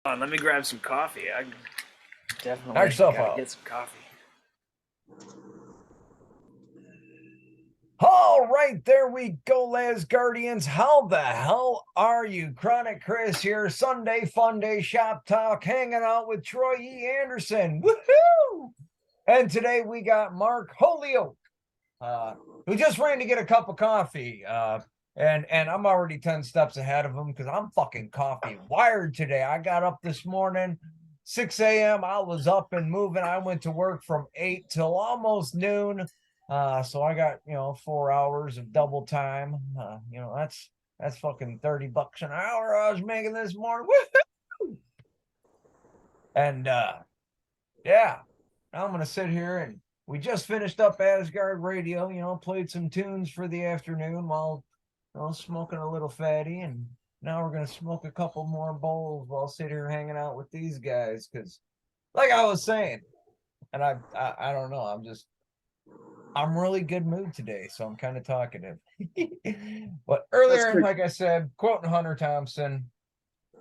Let me grab some coffee. I Knock definitely yourself gotta out. get some coffee. All right, there we go, Asgardians. How the hell are you? Chronic Chris here. Sunday fun day shop talk, hanging out with Troy E. Anderson. Woohoo! And today we got Marc Holyoak, who just ran to get a cup of coffee. And I'm already 10 steps ahead of him because I'm fucking coffee wired today. I got up this morning, 6 a.m. I was up and moving. I went to work from 8 till almost noon. So I got 4 hours of double time. That's fucking $30 an hour I was making this morning. Woo-hoo! And yeah, now I'm gonna sit here and we just finished up Asgard Radio, played some tunes for the afternoon while smoking a little fatty, and now we're gonna smoke a couple more bowls while sit here hanging out with these guys because, like I was saying, and I don't know, I'm really good mood today, so I'm kind of talkative. But earlier, like I said, quoting Hunter Thompson,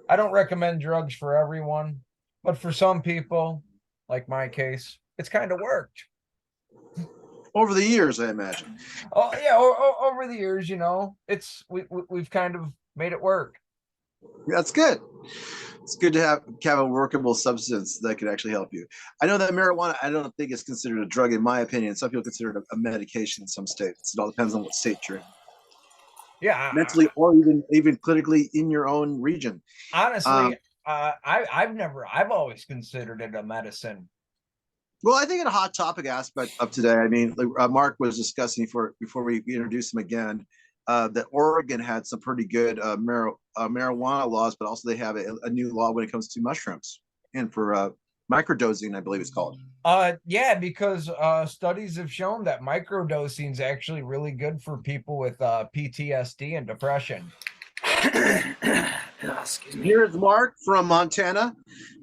I don't recommend drugs for everyone, but for some people, like my case, it's kind of worked. Over the years, I imagine. Oh yeah, over the years, we've kind of made it work. That's good. It's good to have a workable substance that can actually help you. I know that marijuana, I don't think is considered a drug in my opinion. Some people consider it a medication in some states. It all depends on what state you're in. Yeah, mentally or even clinically in your own region. Honestly, I've always considered it a medicine. Well, I think in a hot topic aspect of today, I mean, like, Mark was discussing before we introduce him again, that Oregon had some pretty good marijuana laws, but also they have a new law when it comes to mushrooms and for microdosing, I believe it's called. Yeah, because studies have shown that microdosing is actually really good for people with PTSD and depression. Excuse me. Here's Mark from Montana.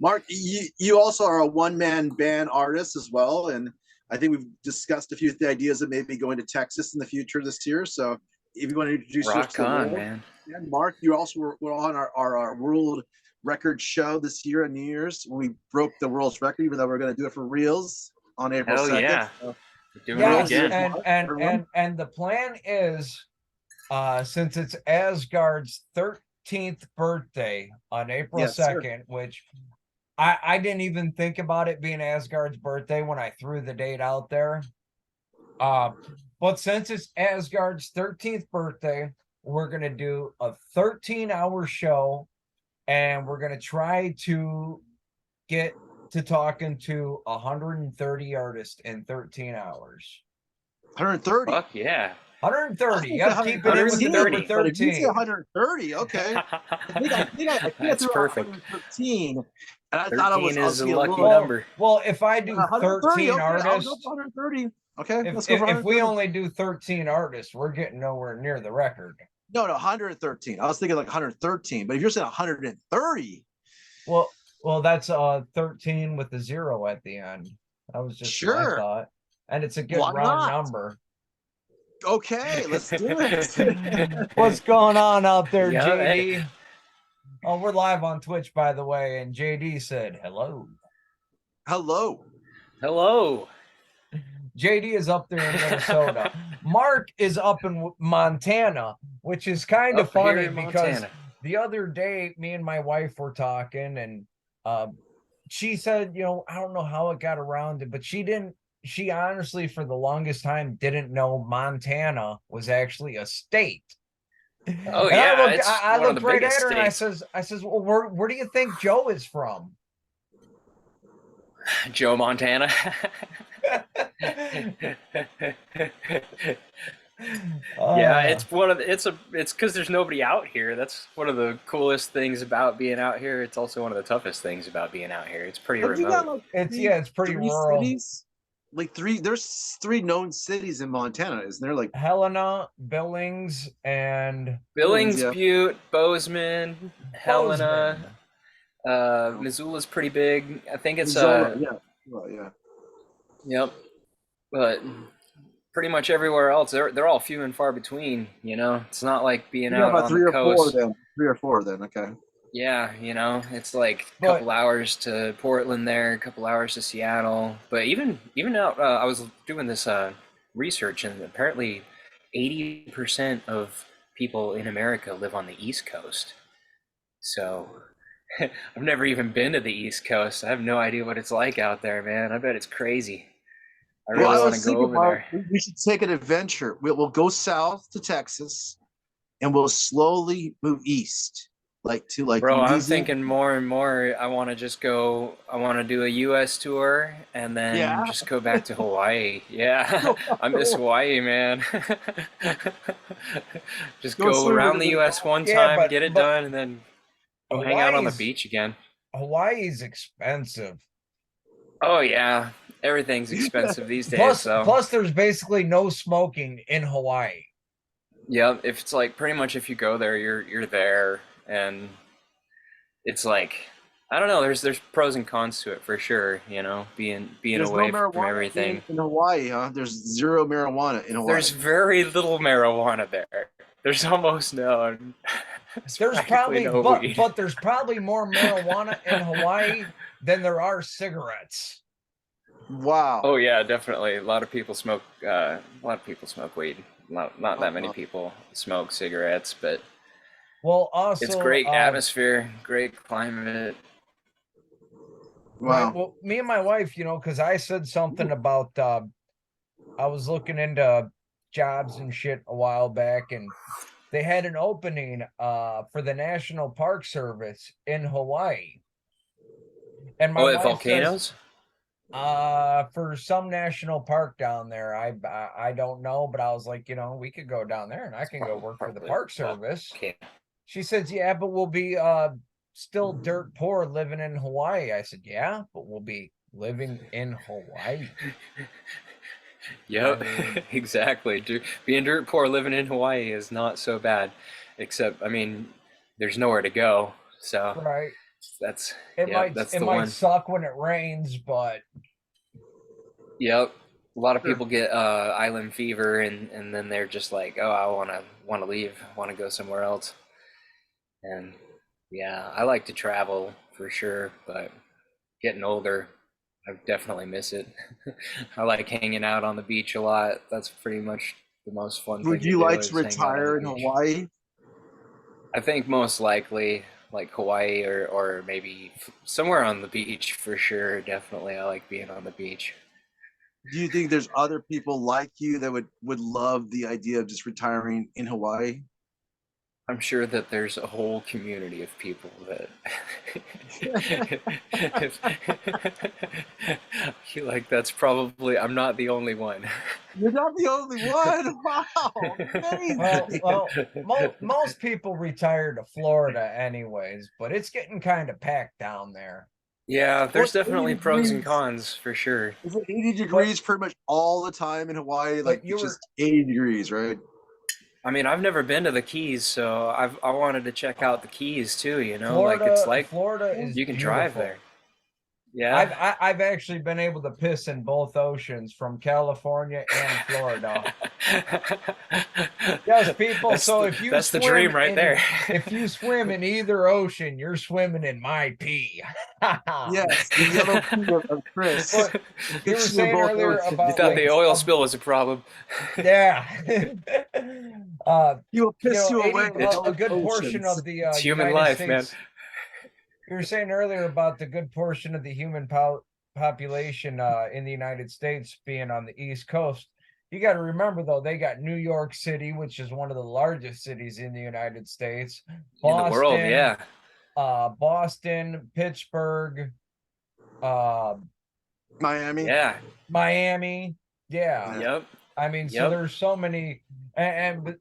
Mark, you also are a one-man band artist as well, and I think we've discussed a few of the ideas of maybe going to Texas in the future this year. So if you want to introduce yourself to the world, man. And Mark, you also were on our world record show this year on New Year's when we broke the world's record, even though we're going to do it for reals on April 2nd. Yeah. So, yes, and the plan is, since it's Asgard's 13th birthday on April 2nd, which I didn't even think about it being Asgard's birthday when I threw the date out there. But since it's Asgard's 13th birthday, we're going to do a 13-hour show, and we're going to try to get to talking to 130 artists in 13 hours. 130? Fuck yeah. 130. Yep, keep it in with the number 13. If you say 130, okay. I think that's perfect. 113. And I 13 thought it was a lucky number. Well, if I do 13 artists, I'll go for 130. Okay, if we only do 13 artists, we're getting nowhere near the record. No, 113. I was thinking like 113, but if you're saying 130, well, that's 13 with the 0 at the end. That was just my thought, and it's a good round number. Okay, let's do it. What's going on out there, JD? Oh, we're live on Twitch, by the way, and JD said hello. Hello. JD is up there in Minnesota. Mark is up in Montana, which is kind of funny because the other day, me and my wife were talking, and she said, I don't know how it got around it, but she honestly, for the longest time, didn't know Montana was actually a state. Oh, and yeah. I looked right at her states. And I says, well, where do you think Joe is from? Joe Montana. Yeah, it's because there's nobody out here. That's one of the coolest things about being out here. It's also one of the toughest things about being out here. It's pretty remote. It's pretty rural. Cities? There's 3 known cities in Montana, isn't there? Like Helena, Billings, Butte, Bozeman, Helena. Missoula's pretty big. I think it's Yep. But pretty much everywhere else, they're all few and far between. It's not like being out on the coast. 3 or 4 then. Okay. Yeah, it's like a But couple hours to Portland there, a couple hours to Seattle. But even out, I was doing this research, and apparently 80% of people in America live on the East Coast. So I've never even been to the East Coast. I have no idea what it's like out there, man. I bet it's crazy. I Well, really I want to was go thinking, over Mark, there. we should take an adventure. We'll go south to Texas, and we'll slowly move east, like to like Bro, I'm Louisiana. thinking more and more. I want to just go. I want to do a U.S. tour and then Yeah. just go back to Hawaii. Yeah, I miss Hawaii, man. Just Go go swimming around in the the U.S. one yeah, time, get it but done, and then go hang out on the Hawaii's beach again. Hawaii's expensive. Oh yeah, everything's expensive these days. So Plus, there's basically no smoking in Hawaii. yeah, if it's like pretty much if you go there, you're there, and it's like I don't know. There's pros and cons to it for sure. Being There's no away from marijuana everything. in Hawaii, huh? There's zero marijuana in Hawaii. There's very little marijuana there. There's almost none. There's There's practically probably no weed. but there's probably more marijuana in Hawaii than there are cigarettes. Wow. Oh yeah, definitely. A lot of people smoke. A lot of people smoke weed. Not that many Uh-huh. people smoke cigarettes, but Well, it's also, great atmosphere, great climate. Wow. me and my wife, because I said something about I was looking into jobs and shit a while back, and they had an opening for the National Park Service in Hawaii. And my Oh, at wife says, volcanoes? for some national park down there, I don't know, but I was like, we could go down there and I can go work for the Probably Park Service. volcano. She says, yeah, but we'll be still dirt poor living in Hawaii. I said, yeah, but we'll be living in Hawaii. Yep, I mean, exactly. Being dirt poor living in Hawaii is not so bad, except I mean, there's nowhere to go. So right. that's It yep, might that's it the might one. suck when it rains, but Yep. A lot of Sure. people get island fever and then they're just like, "Oh, I want to leave. I want to go somewhere else." And yeah, I like to travel for sure, but getting older, I definitely miss it. I like hanging out on the beach a lot. That's pretty much the most fun Would thing to you do like to is hang out on the retire in beach. Hawaii? I think most likely like Hawaii or maybe somewhere on the beach for sure. Definitely, I like being on the beach. Do you think there's other people like you that would love the idea of just retiring in Hawaii? I'm sure that there's a whole community of people that I feel like that's probably I'm not the only one. You're not the only one. Wow, amazing. most people retire to Florida anyways, but it's getting kind of packed down there. Yeah, What, there's 80 definitely pros and degrees? cons for sure. Is it 80 degrees pretty much all the time in Hawaii? Like But you it's were just 80 degrees, right? I mean, I've never been to the Keys, so I wanted to check out the Keys too, like it's like Florida is you can drive beautiful. there. Yeah. I've actually been able to piss in both oceans from California and Florida. Yes, people. That's So the, that's the dream right there. if you swim in either ocean, you're swimming in my pee. Yes, the yellow pee of Chris. But you were saying earlier You about thought like the oil spill was a problem. yeah. He will piss you away. 80, a good portion Oceans. of the It's human United life, States. man. You were saying earlier about the good portion of the human population in the United States being on the East Coast. You got to remember, though, they got New York City, which is one of the largest cities in the United States. In the world, yeah. Boston, Pittsburgh, Miami. Yeah. Miami. Yeah. Yep. I mean, so Yep. there's so many, and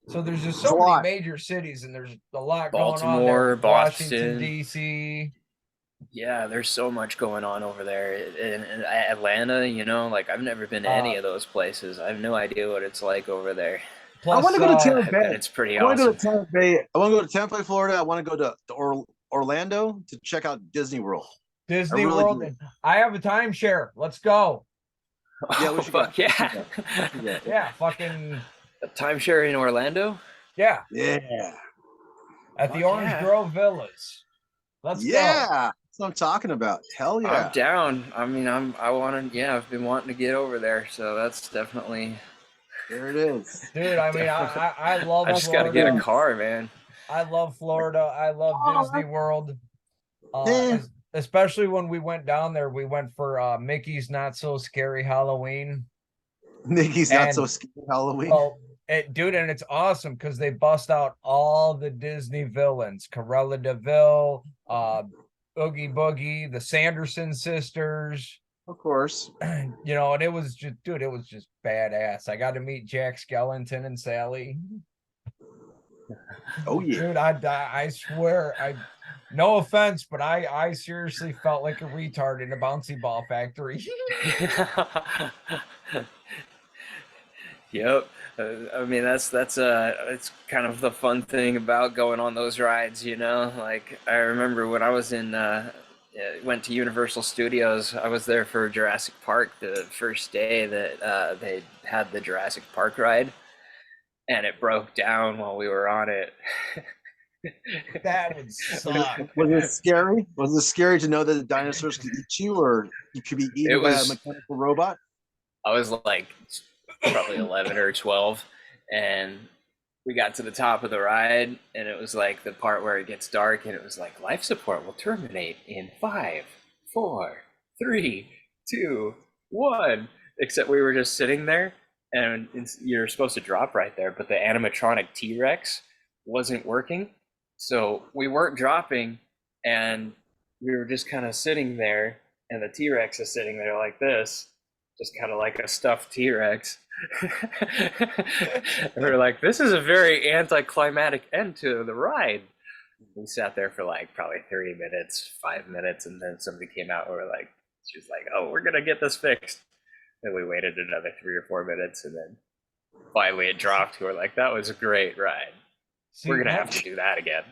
so there's just It's a so many lot. major cities, and there's a lot Baltimore, going on there. Washington, Boston. D.C. Yeah, there's so much going on over there. In Atlanta, like I've never been to any of those places. I have no idea what it's like over there. Plus, I want to go to Tampa I bet Bay. it's pretty I want to go awesome. to Tampa Bay. I want to go to Tampa Bay, Florida. I want to go to Orlando to check out Disney World. Disney really World. do. And I have a timeshare. Let's go. Yeah, we Oh, should go. fuck yeah. Yeah, fucking A timeshare in Orlando? yeah. Yeah. at the Fuck Orange yeah. Grove Villas. Let's go. Yeah, that's what I'm talking about. Hell I'm yeah. down. I mean, I want to. Yeah, I've been wanting to get over there, so that's definitely. There it is. Dude, I mean, Definitely. I love I just got to get a Florida. car, man. I love Florida. I love Disney World. Eh, Especially when we went down there, we went for Mickey's Not So Scary Halloween. Mickey's Not So And Scary Halloween. oh, dude, and it's awesome because they bust out all the Disney villains: Corella Deville, Oogie Boogie, the Sanderson sisters. Of course. You know, and it was just, dude, it was just badass. I got to meet Jack Skellington and Sally. Oh yeah. Dude, I swear, no offense, but I seriously felt like a retard in a bouncy ball factory. Yep. I mean, that's it's kind of the fun thing about going on those rides, you know. Like I remember when I was went to Universal Studios. I was there for Jurassic Park the first day that they had the Jurassic Park ride, and it broke down while we were on it. That would suck. Was it scary? Was it scary to know that the dinosaurs could eat you, or you could be It eaten by a was. mechanical robot? I was like probably 11 or 12, and we got to the top of the ride, and it was like the part where it gets dark, and it was like life support will terminate in 5, 4, 3, 2, 1. Except we were just sitting there, and you're supposed to drop right there, but the animatronic T-Rex wasn't working, so we weren't dropping, and we were just kind of sitting there, and the T-Rex is sitting there like this, just kind of like a stuffed T-Rex. And we were like, this is a very anticlimactic end to the ride. We sat there for like probably 30 minutes, 5 minutes, and then somebody came out and she was like, oh, we're going to get this fixed. And we waited another 3 or 4 minutes, and then finally it dropped. We were like, that was a great ride. See, We're going to have to do that again.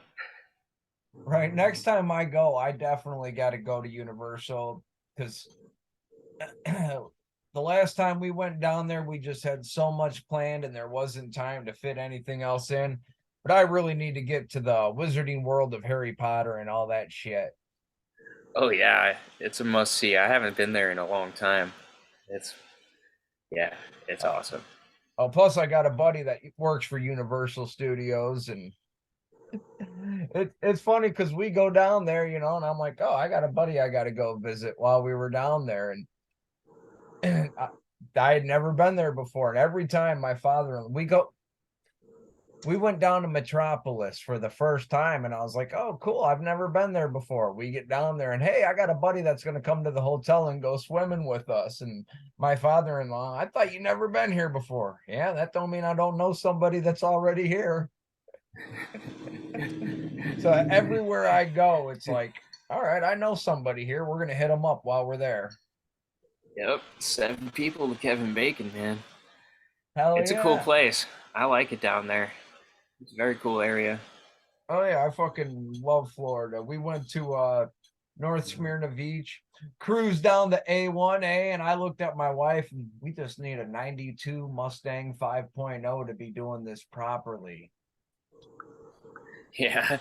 Right. Next time I go, I definitely got to go to Universal because the last time we went down there, we just had so much planned and there wasn't time to fit anything else in. But I really need to get to the Wizarding World of Harry Potter and all that shit. Oh, yeah. It's a must see. I haven't been there in a long time. It's awesome. Oh, plus I got a buddy that works for Universal Studios, and it's funny because we go down there, you know, and I'm like, oh, I got a buddy I got to go visit while we were down there, and I had never been there before, and every time my father we went down to Metropolis for the first time, and I was like, oh, cool, I've never been there before. We get down there, and hey, I got a buddy that's going to come to the hotel and go swimming with us. And my father-in-law, I thought you never been here before. Yeah, that don't mean I don't know somebody that's already here. So everywhere I go, it's like, all right, I know somebody here. We're going to hit them up while we're there. Yep, 7 people to Kevin Bacon, man. Hell It's yeah. a cool place. I like it down there. It's a very cool area. Oh yeah, I fucking love Florida. We went to North Smyrna Beach, cruised down the A1A, and I looked at my wife, and we just need a 92 Mustang 5.0 to be doing this properly. Yeah.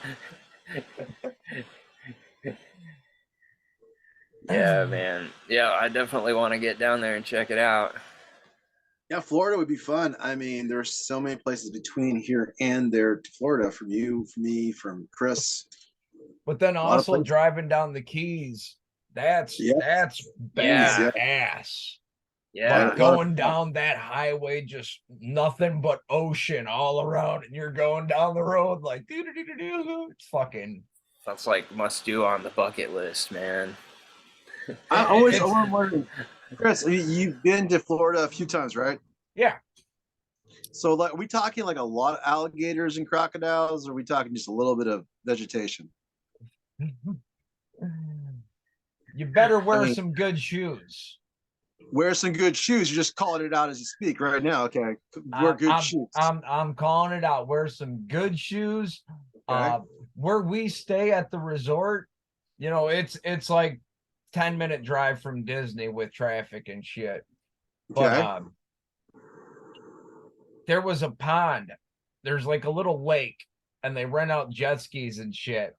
Yeah, man. Yeah, I definitely want to get down there and check it out. Yeah, Florida would be fun. I mean, there's so many places between here and there to Florida, from you, from me, from Chris. But then also driving down the Keys, that's badass. Yeah. Like going down that highway, just nothing but ocean all around, and you're going down the road like it's fucking. That's like must do on the bucket list, man. I always wondering, Chris, you've been to Florida a few times, right? Yeah. So, like, are we talking like a lot of alligators and crocodiles, or are we talking just a little bit of vegetation? You better wear some good shoes. Wear some good shoes. You're just calling it out as you speak right now. Okay, wear good shoes. I'm calling it out. Wear some good shoes. Okay. Where we stay at the resort, you know, it's like 10-minute drive from Disney with traffic and shit. But there was a pond. There's like a little lake and they rent out jet skis and shit.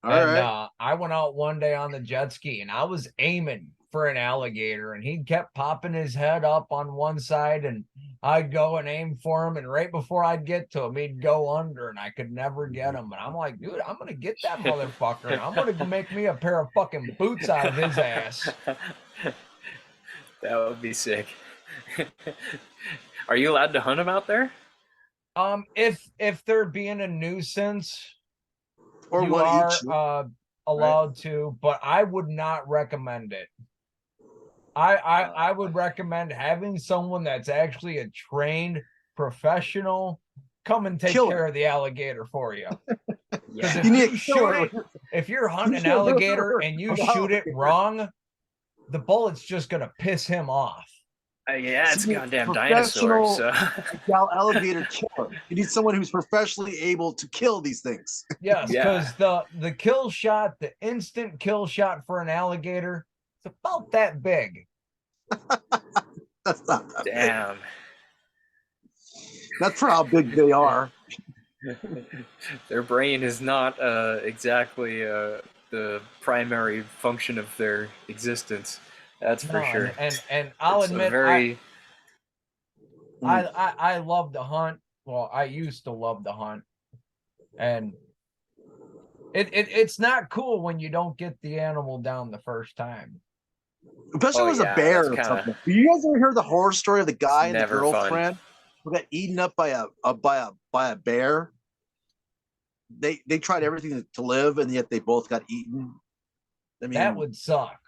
All And right. I went out one day on the jet ski and I was aiming for an alligator and he kept popping his head up on one side and I'd go and aim for him. And right before I'd get to him, he'd go under and I could never get him. And I'm like, dude, I'm going to get that motherfucker and I'm going to make me a pair of fucking boots out of his ass. That would be sick. Are you allowed to hunt them out there? If they're being a nuisance, Or you one are each. allowed to, but I would not recommend it. I would recommend having someone that's actually a trained professional come and take Killer. care of the alligator for you. Because Yeah. if You need you a shoot killer. it, if you're hunting an can't do it alligator first. and you Oh, no. shoot it wrong, the bullet's just gonna piss him off. Yeah, it's a See, goddamn dinosaur. So Alligator killer. You need someone who's professionally able to kill these things. Yes, Yeah. because the kill shot, the instant kill shot for an alligator, it's about that big. That's not that big. damn. That's for how big they are. Their brain is not exactly the primary function of their existence. That's for No, sure. and I'll It's a admit very I love to hunt. Well, I used to love to hunt, and it's not cool when you don't get the animal down the first time. Especially if it was a bear that's or kinda, something. You guys ever heard the horror story of the guy and the never fun. girlfriend who got eaten up by a bear? They tried everything to live, and yet they both got eaten. I mean, That would suck.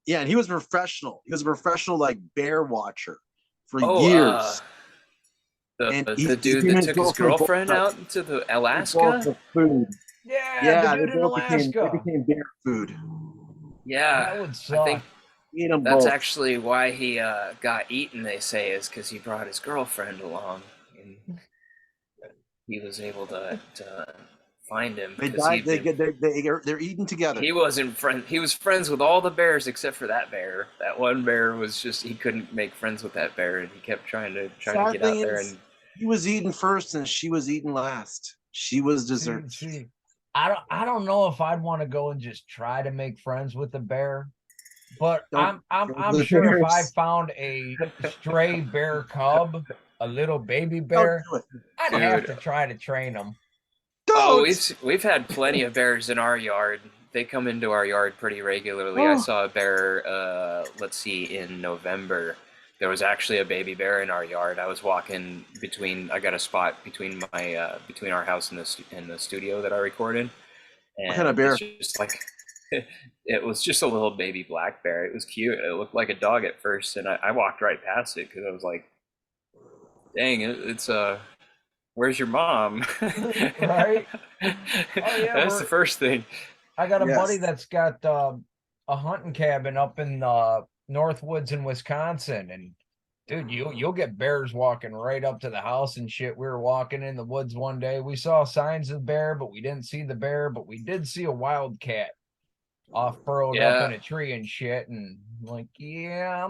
yeah, and he was professional. He was a professional like bear watcher for Oh, years. The he dude him that and took his both girlfriend got- out to the both Alaska. for food. Yeah, the dude in they Alaska. became bear food. That Yeah, would I suck. think Eat them that's both. actually why he got eaten. They say is because he brought his girlfriend along, and he was able to find him. They 'Cause died. They're eating together. he wasn't friend. He was friends with all the bears except for that bear. That one bear was just he couldn't make friends with that bear, and he kept trying to Sad get out thing there. is, And he was eating first, and she was eating last. She was dessert. See, I don't know if I'd want to go and just try to make friends with the bear, but Don't I'm go to the sure if I bears. found a stray bear cub, a little baby Don't bear, do it. I'd have Dude. to try to train them. oh, Don't. we've had plenty of bears in our yard. They come into our yard pretty regularly. I Oh. saw a bear. Let's see, in November. There was actually a baby bear in our yard. I was walking between. I got a spot between my between our house and the studio that I recorded. And What kind of bear? it's just like it was just a little baby black bear. It was cute. It looked like a dog at first, and I walked right past it because I was like, "Dang, it's where's your mom?" Right? Oh yeah, That's the first thing. I got a Yes. buddy that's got a hunting cabin up in the Northwoods in Wisconsin, and dude, you'll get bears walking right up to the house and shit. We were walking in the woods one day. We saw signs of the bear, but we didn't see the bear, but we did see a wildcat off burrowed up in Yeah. a tree and shit. And I'm like, yeah,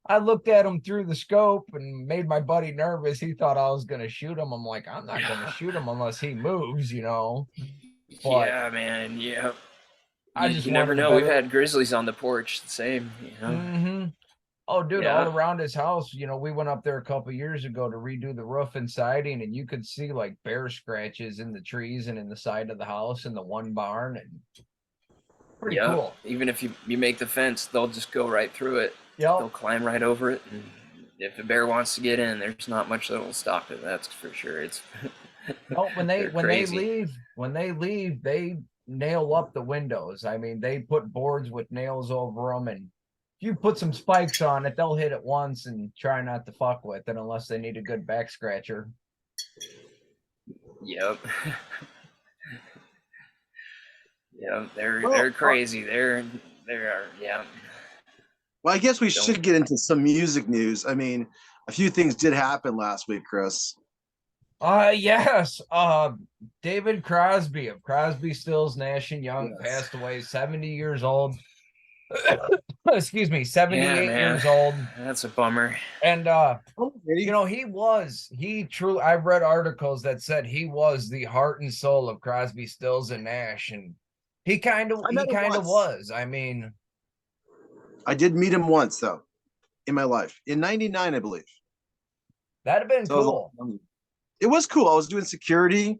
I looked at him through the scope and made my buddy nervous. He thought I was gonna shoot him. I'm like, I'm not gonna shoot him unless he moves, you know. But Yeah, man. Yeah. I You, just you never wanted a know. We've better. had grizzlies on the porch. The same. You know. Mm-hmm. Oh, dude, Yeah. all around his house, we went up there a couple years ago to redo the roof and siding, and you could see like bear scratches in the trees and in the side of the house in the one barn, and pretty Yeah. cool. Even if you make the fence, they'll just go right through it. They'll Yep. climb right over it, and if a bear wants to get in, there's not much that'll stop it. That's for sure. It's No, when they're they crazy. leave, they nail up the windows. I mean, they put boards with nails over them, and if you put some spikes on it, they'll hit it once and try not to fuck with it unless they need a good back scratcher. Yep. Yeah, they're Well, crazy. They're yeah. Well, I guess we should get into some music news. I mean, a few things did happen last week, Chris. Yes. David Crosby of Crosby, Stills, Nash and Young Yes. passed away, 70 years old. excuse me, 78 Yeah, man. years old. That's a bummer. And Eddie. he truly, I read articles that said he was the heart and soul of Crosby, Stills, and Nash, and he kind I met him of once. was. I mean, I did meet him once though in my life in '99, I believe. that'd have been So cool. it was cool. I was doing security,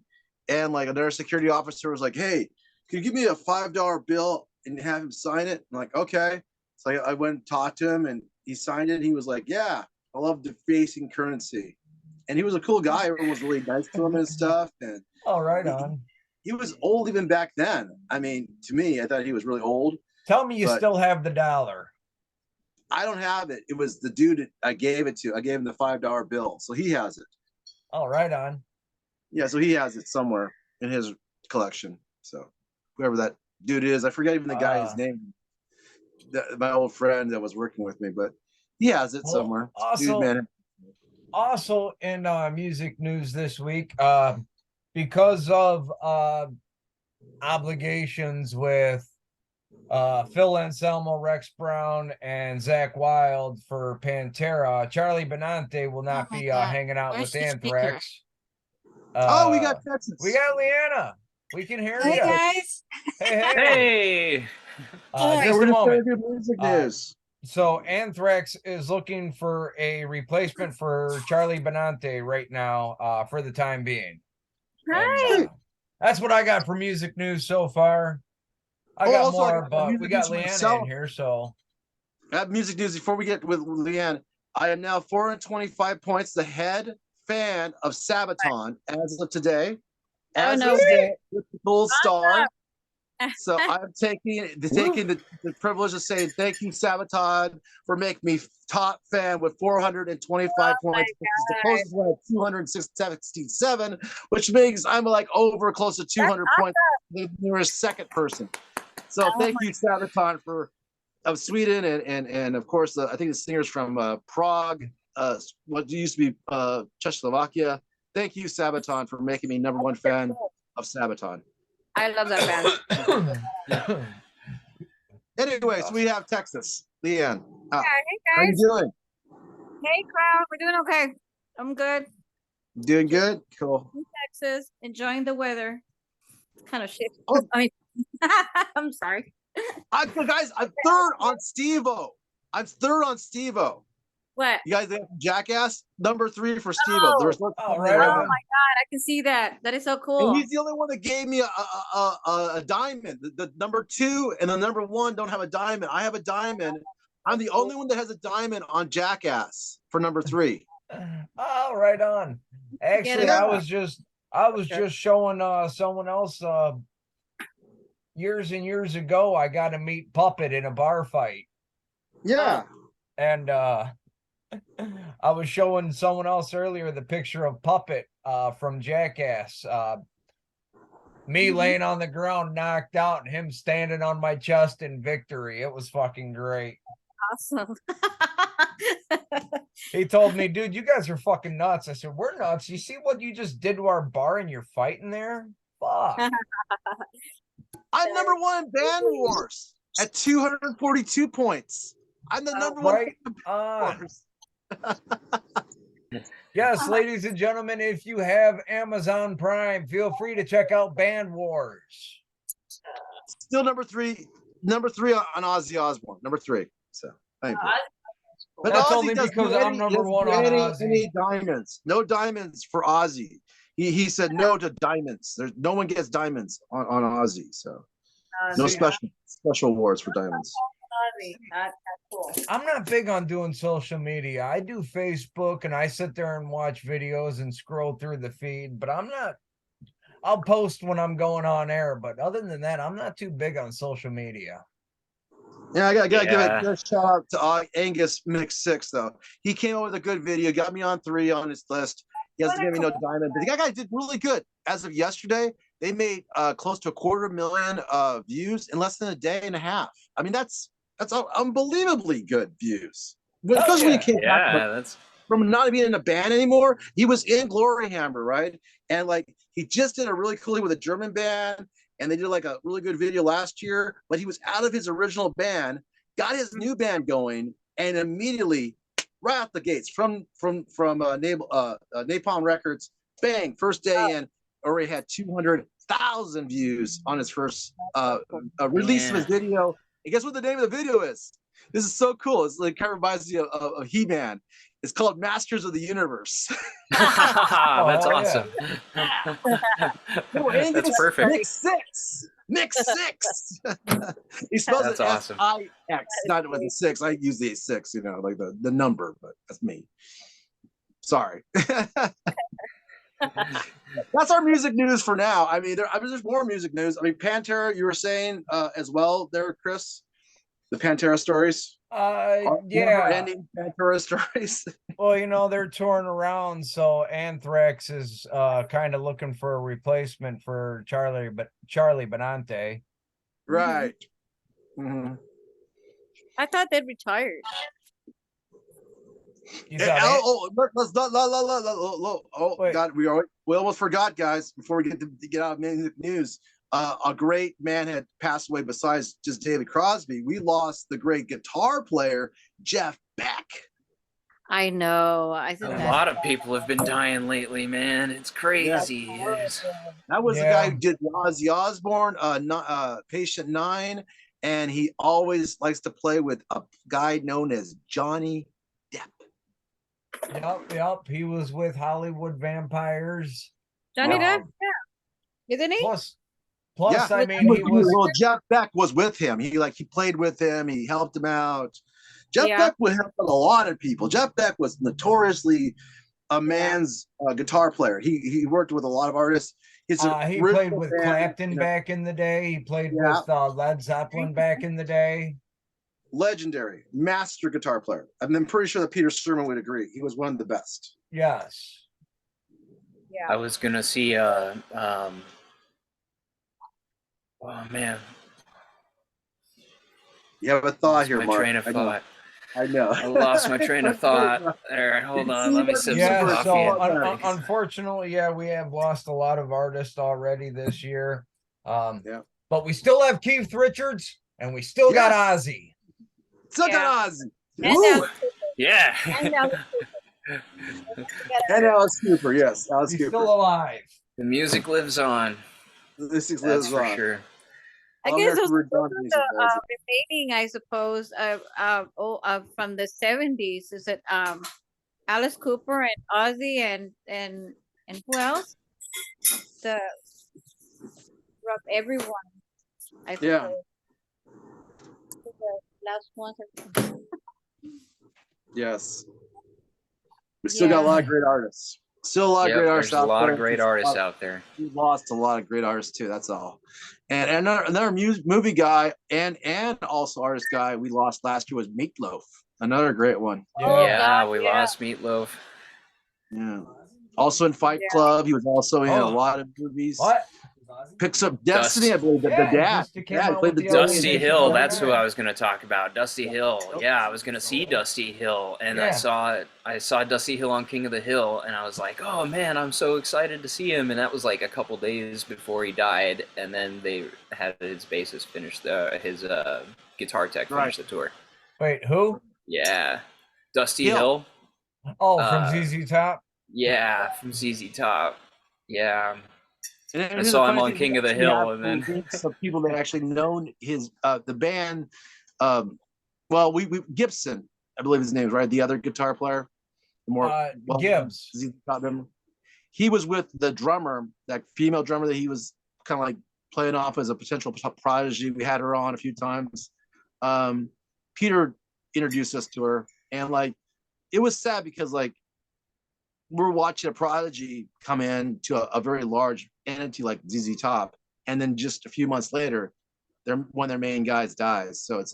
and like another security officer was like, "Hey, can you give me a $5 bill and have him sign it?" I'm like, "Okay." So I went and talked to him, and he signed it. And he was like, "Yeah, I love defacing currency," and he was a cool guy. Everyone was really nice to him and stuff. And Oh, right he, on. he was old even back then. I mean, to me, I thought he was really old. Tell me you But still have the dollar. I don't have it. It was the dude I gave it to. I gave him the $5 bill, so he has it. Oh, right on. Yeah, so he has it somewhere in his collection. So whoever that dude is, I forget even the guy's name. My old friend that was working with me, but he has it somewhere. Dude, man. Also in music news this week, because of obligations with Phil Anselmo, Rex Brown, and Zach Wild for Pantera, Charlie Benante will not be hanging out with Anthrax. Oh, we got Texas. We got Leanna. We can hear Hey you. guys. Hey. Just a moment. Music news. So Anthrax is looking for a replacement for Charlie Benante right now, for the time being. Hi. And, that's what I got for music news so far. I got also, more, but we got Leanna myself. in here, so. I have music news before we get with Leanne. I am now 425 points the head fan of Sabaton as of today. As of today, with the gold star. So I'm taking the privilege of saying thank you, Sabaton, for making me top fan with 425 points. Which is the closest one at 267, which means I'm like over close to 200 points. The nearest second person. So thank you, Sabaton, of Sweden, and of course I think the singers from Prague, what used to be Czechoslovakia. Thank you, Sabaton, for making me #1 fan of Sabaton. I love that band. Anyway, so we have Texas. Leanne, Hey how you guys. doing? Hey crowd. We're doing okay. I'm good. Doing good? Cool. In Texas, enjoying the weather. It's kind of shit. Oh. I mean, I'm sorry. Guys, I'm third on Steve-O. What? You guys have Jackass? #3 for Steve-O. Oh. There's no Right Oh on. my God, I can see that. That is so cool. And he's the only one that gave me a diamond. The #2 and the #1 don't have a diamond. I have a diamond. I'm the only one that has a diamond on Jackass for #3. Oh, right on. Actually, Yeah. I was just showing someone else years and years ago. I got to meet Puppet in a bar fight. Yeah. And I was showing someone else earlier the picture of Puppet from Jackass. Me laying on the ground, knocked out, and him standing on my chest in victory. It was fucking great. Awesome. He told me, dude, you guys are fucking nuts. I said, we're nuts. You see what you just did to our bar and you're fighting there? Fuck. I'm #1 in Band Wars at 242 points. I'm the #1 right in Band Wars. Yes, ladies and gentlemen, if you have Amazon Prime, feel free to check out Band Wars. Still #3 on Ozzy Osbourne. #3. So thank you. But That's Ozzy only doesn't because do I'm any- #1 doesn't do on any, Ozzy. any diamonds. No diamonds for Ozzy. He said no to diamonds. There's no one gets diamonds on Ozzy. So no special awards for diamonds. That's cool. I'm not big on doing social media. I do Facebook and I sit there and watch videos and scroll through the feed, but I'll post when I'm going on air. But other than that, I'm not too big on social media. Yeah, I gotta give a shout out to Angus Mix 6 though. He came up with a good video, got me on 3 on his list. He hasn't given me no diamond, but the guy did really good. As of yesterday, they made close to 250,000 views in less than a day and a half. I mean, that's unbelievably good views. Especially when he came back from not being in a band anymore. He was in Glory Hammer, right? And like he just did a really cool with a German band, and they did like a really good video last year, but he was out of his original band, got his new band going, and immediately, right out the gates from Napalm Records, bang, first day in, already had 200,000 views on his first release of his video. And guess what the name of the video is? This is so cool. It's like kind of reminds me of He-Man. It's called Masters of the Universe. That's awesome. That's perfect. Mix six. He spells That's it awesome. S-I-X, not with a 6. I use the 6, you know, like the number, but that's me. Sorry. That's our music news for now. I mean, there's more music news. I mean, Pantera, you were saying as well there, Chris, the Pantera stories. Yeah. Ending Pantera stories. Well, you know, they're touring around, so Anthrax is kind of looking for a replacement for Charlie Benante. Right. Mm-hmm. I thought they'd retired. God, we almost forgot, guys, before we get out of music news. A great man had passed away besides just David Crosby. We lost the great guitar player, Jeff Beck. I know. A lot of people have been dying lately, man. It's crazy. Yeah. That was the guy who did Ozzy Osbourne, Patient 9, and he always likes to play with a guy known as Johnny Depp. Yep. He was with Hollywood Vampires. Johnny Depp? Yeah. Isn't he? Plus, yeah, I mean, he was. Well, Jeff Beck was with him. He played with him. He helped him out. Jeff Beck would help a lot of people. Jeff Beck was notoriously a man's guitar player. He worked with a lot of artists. He played with Clapton back in the day. He played with Led Zeppelin back in the day. Legendary, master guitar player. I'm pretty sure that Peter Sturman would agree. He was one of the best. Yes. Yeah. I was gonna see oh man. You have a thought here, Mark. Train of thought. I know. I lost my train of thought. There, hold on. Let me sip some coffee. So unfortunately, we have lost a lot of artists already this year. But we still have Keith Richards, and we still got Ozzy. Still got Ozzy. Yeah. And Alice Cooper, yes. Alice Cooper. Still alive. The music lives on. The music lives on. For sure. I guess those are the remaining, I suppose, from the 70s. Is it Alice Cooper and Ozzy and who else? The everyone. I suppose. Yeah. The last ones. Yes. We still got a lot of great artists. Still a lot of great artists out there. There's a lot of great artists out there. We lost a lot of great artists too. That's all. And another movie guy and also artist guy we lost last year was Meatloaf. Another great one. Yeah, we lost Meatloaf. Yeah. Also in Fight Club. He was also in a lot of movies. What? Picks up Destiny, I believe. The dad. He played the Dusty Hill. That's who I was going to talk about. Dusty Hill. Yeah, I was going to see Dusty Hill, and I saw Dusty Hill on King of the Hill, and I was like, oh man, I'm so excited to see him. And that was like a couple days before he died, and then they had his bassist finish his guitar tech finish the tour. Wait, who? Yeah, Dusty Hill. Oh, from ZZ Top. Yeah, from ZZ Top. Yeah. I saw him on King of the Hill, and then some people that actually known his the band. We Gibson, I believe his name is right. The other guitar player, Gibbs. He was with the drummer, that female drummer that he was kind of like playing off as a potential prodigy. We had her on a few times. Peter introduced us to her, and it was sad because we're watching a prodigy come in to a very large entity like ZZ Top, and then just a few months later, one of their main guys dies. So it's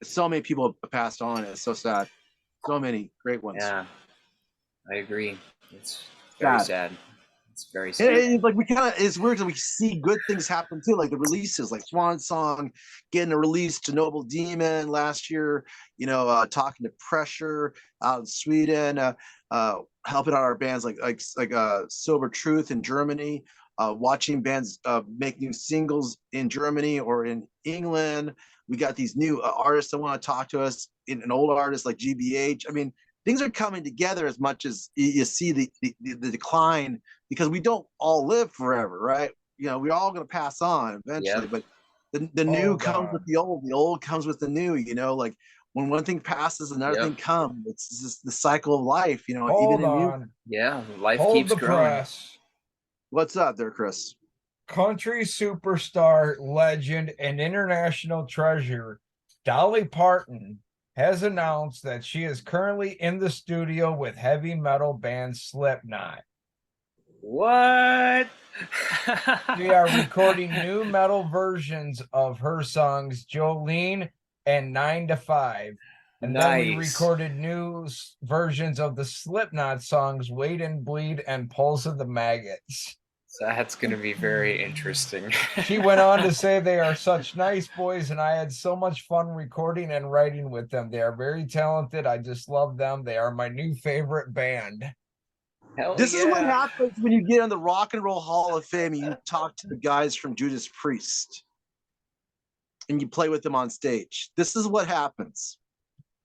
so many people have passed on. It's so sad. So many great ones. Yeah, I agree. It's very sad. It's very sad. It's weird that we see good things happen too, like the releases, like Swan Song getting a release to Noble Demon last year, talking to Pressure out in Sweden, helping out our bands like Sober Truth in Germany. watching bands make new singles in Germany or in England. We got these new artists that want to talk to us, in an old artist like GBH. I mean, things are coming together as much as you see the decline, because we don't all live forever, right? You know, we're all going to pass on eventually, Yep. but the new comes with the old comes with the new, you know, like when one thing passes, another thing comes. It's just the cycle of life, you know. Hold even in on. Yeah, life Hold keeps the growing. press. What's up there, Chris? Country superstar, legend, and international treasure Dolly Parton has announced that she is currently in the studio with heavy metal band Slipknot. What? They are recording new metal versions of her songs Jolene and 9 to 5. And then we recorded new versions of the Slipknot songs Wait and Bleed and Pulse of the Maggots. So that's going to be very interesting. She went on to say they are such nice boys, and I had so much fun recording and writing with them. They are very talented. I just love them. They are my new favorite band. This is what happens when you get in the Rock and Roll Hall of Fame and you talk to the guys from Judas Priest and you play with them on stage. This is what happens.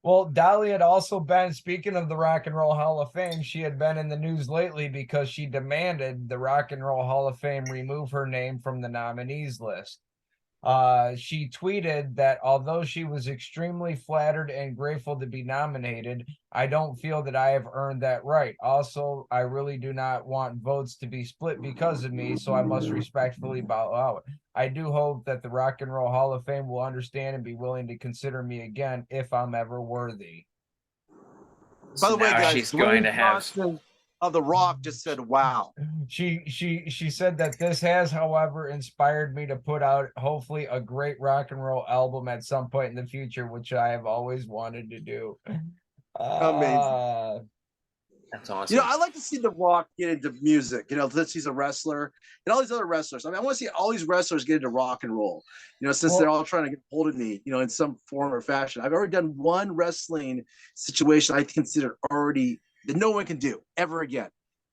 Well, Dolly had also been, speaking of the Rock and Roll Hall of Fame, she had been in the news lately because she demanded the Rock and Roll Hall of Fame remove her name from the nominees list. She tweeted that although she was extremely flattered and grateful to be nominated, I don't feel that I have earned that right. Also, I really do not want votes to be split because of me, so I must respectfully bow out. I do hope that the Rock and Roll Hall of Fame will understand and be willing to consider me again if I'm ever worthy. By the way, guys, she's going to have of The Rock just said, wow. She said that this has, however, inspired me to put out hopefully a great rock and roll album at some point in the future, which I have always wanted to do. Amazing. That's awesome. You know, I like to see The Rock get into music. You know, since he's a wrestler and all these other wrestlers. I mean, I want to see all these wrestlers get into rock and roll. You know, since they're all trying to get hold of me, you know, in some form or fashion. I've already done one wrestling situation I consider already that no one can do ever again.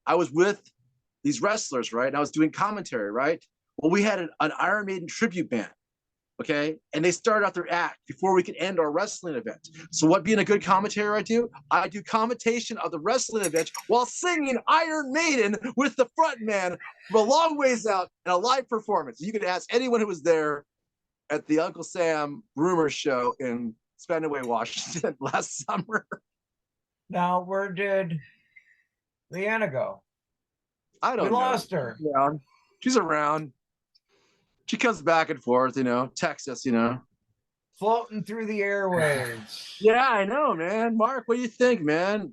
I was with these wrestlers, right? And I was doing commentary, right? Well, we had an Iron Maiden tribute band. Okay. And they started out their act before we could end our wrestling event. So what being a good commentator I do commentation of the wrestling event while singing Iron Maiden with the front man from a long ways out in a live performance. You could ask anyone who was there at the Uncle Sam Rumor show in Spanaway, Washington last summer. Now, where did Leanna go? I don't know. We lost her. She's around. She comes back and forth, you know, Texas, you know. Floating through the airwaves. Yeah, I know, man. Mark, what do you think, man?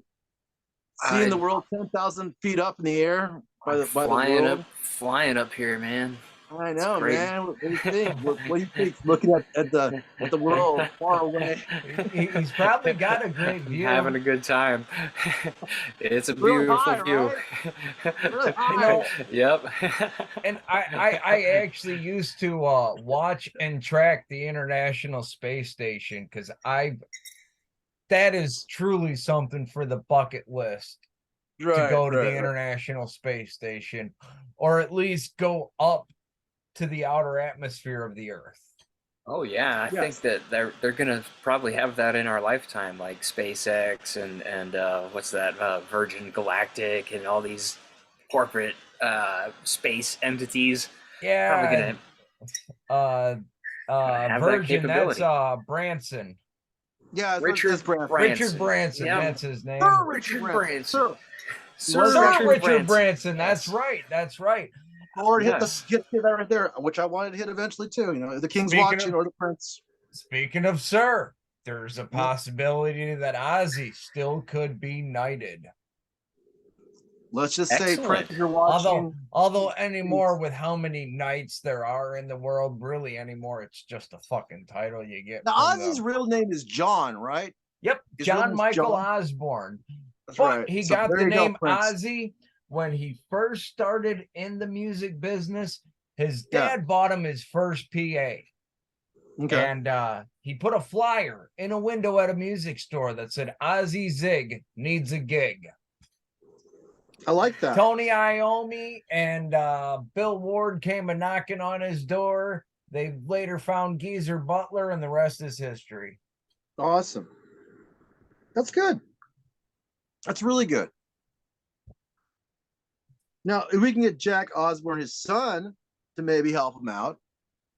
Seeing the world 10,000 feet up in the air by the world. Flying up here, man. I know, man. What do you think? What do you think? Looking at the world far away. He's probably got a great view. Having a good time. It's a beautiful view. Right? Really high. You know, yep. And I actually used to watch and track the International Space Station because that is truly something for the bucket list to go to the International Space Station, or at least go up to the outer atmosphere of the Earth. Oh yeah, I think that they're gonna probably have that in our lifetime, like SpaceX and what's that, Virgin Galactic and all these corporate space entities. Yeah, probably gonna Virgin. That's Branson. Yeah, Richard Branson. Richard Branson. Yeah. That's his name. Richard Branson. Sir Richard Branson. That's right. That's right. Or hit that right there, which I wanted to hit eventually too. You know, the King's watching or the Prince. Speaking of Sir, there's a possibility that Ozzy still could be knighted. Let's just say, Prince, you're watching. Although anymore, with how many knights there are in the world, really anymore, it's just a fucking title you get. Now, Ozzy's real name is John, right? Yep, John Michael Osborne. But he got the name Ozzy when he first started in the music business. His dad bought him his first PA. Okay. And he put a flyer in a window at a music store that said, Ozzy Zig needs a gig. I like that. Tony Iommi and Bill Ward came a knocking on his door. They later found Geezer Butler, and the rest is history. Awesome. That's good. That's really good. Now, if we can get Jack Osborne, his son, to maybe help him out,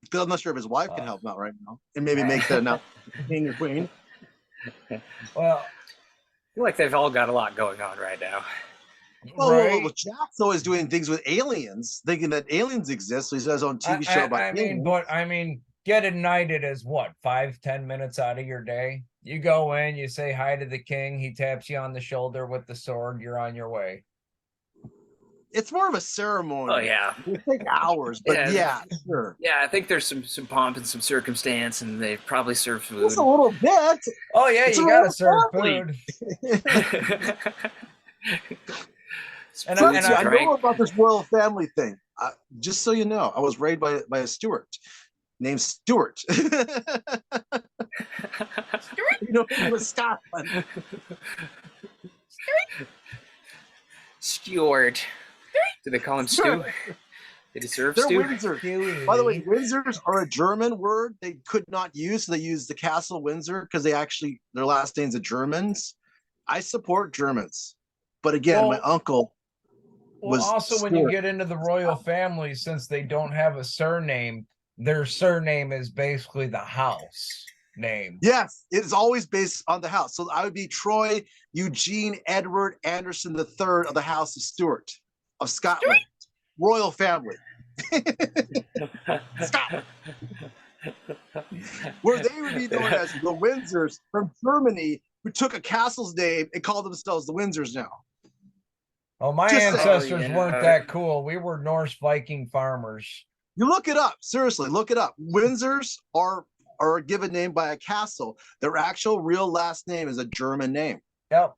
because I'm not sure if his wife can help him out right now, and maybe make the now king or queen. Well, I feel like they've all got a lot going on right now. right? Well, Jack's always doing things with aliens, thinking that aliens exist, so he does his own TV show about aliens. I mean, get ignited as what, 5-10 minutes out of your day? You go in, you say hi to the king, he taps you on the shoulder with the sword, you're on your way. It's more of a ceremony. Oh yeah, it take hours, but yeah, sure. Yeah, I think there's some pomp and some circumstance, and they probably serve food. Just a little bit. Oh yeah, you gotta serve food. And I know about this royal family thing. Just so you know, I was raised by a Stuart named Stuart. Stuart? You know, he was Scotland. Stuart. Do they call him Stu? Did he serve Stu? Windsor. By the way, Windsors are a German word they could not use, so they use the Castle Windsor because their last names are Germans. I support Germans, but again, my uncle was also Stuart. When you get into the royal family, since they don't have a surname, their surname is basically the house name. Yes, it is always based on the house. So I would be Troy Eugene Edward Anderson III of the House of Stuart of Scotland. Stuart? Royal family. Scotland. Where they would be known as the Windsors from Germany, who took a castle's name and called themselves the Windsors now. Oh, my ancestors weren't that cool. We were Norse Viking farmers. You look it up. Seriously, look it up. Windsors are a given name by a castle. Their actual real last name is a German name. Yep.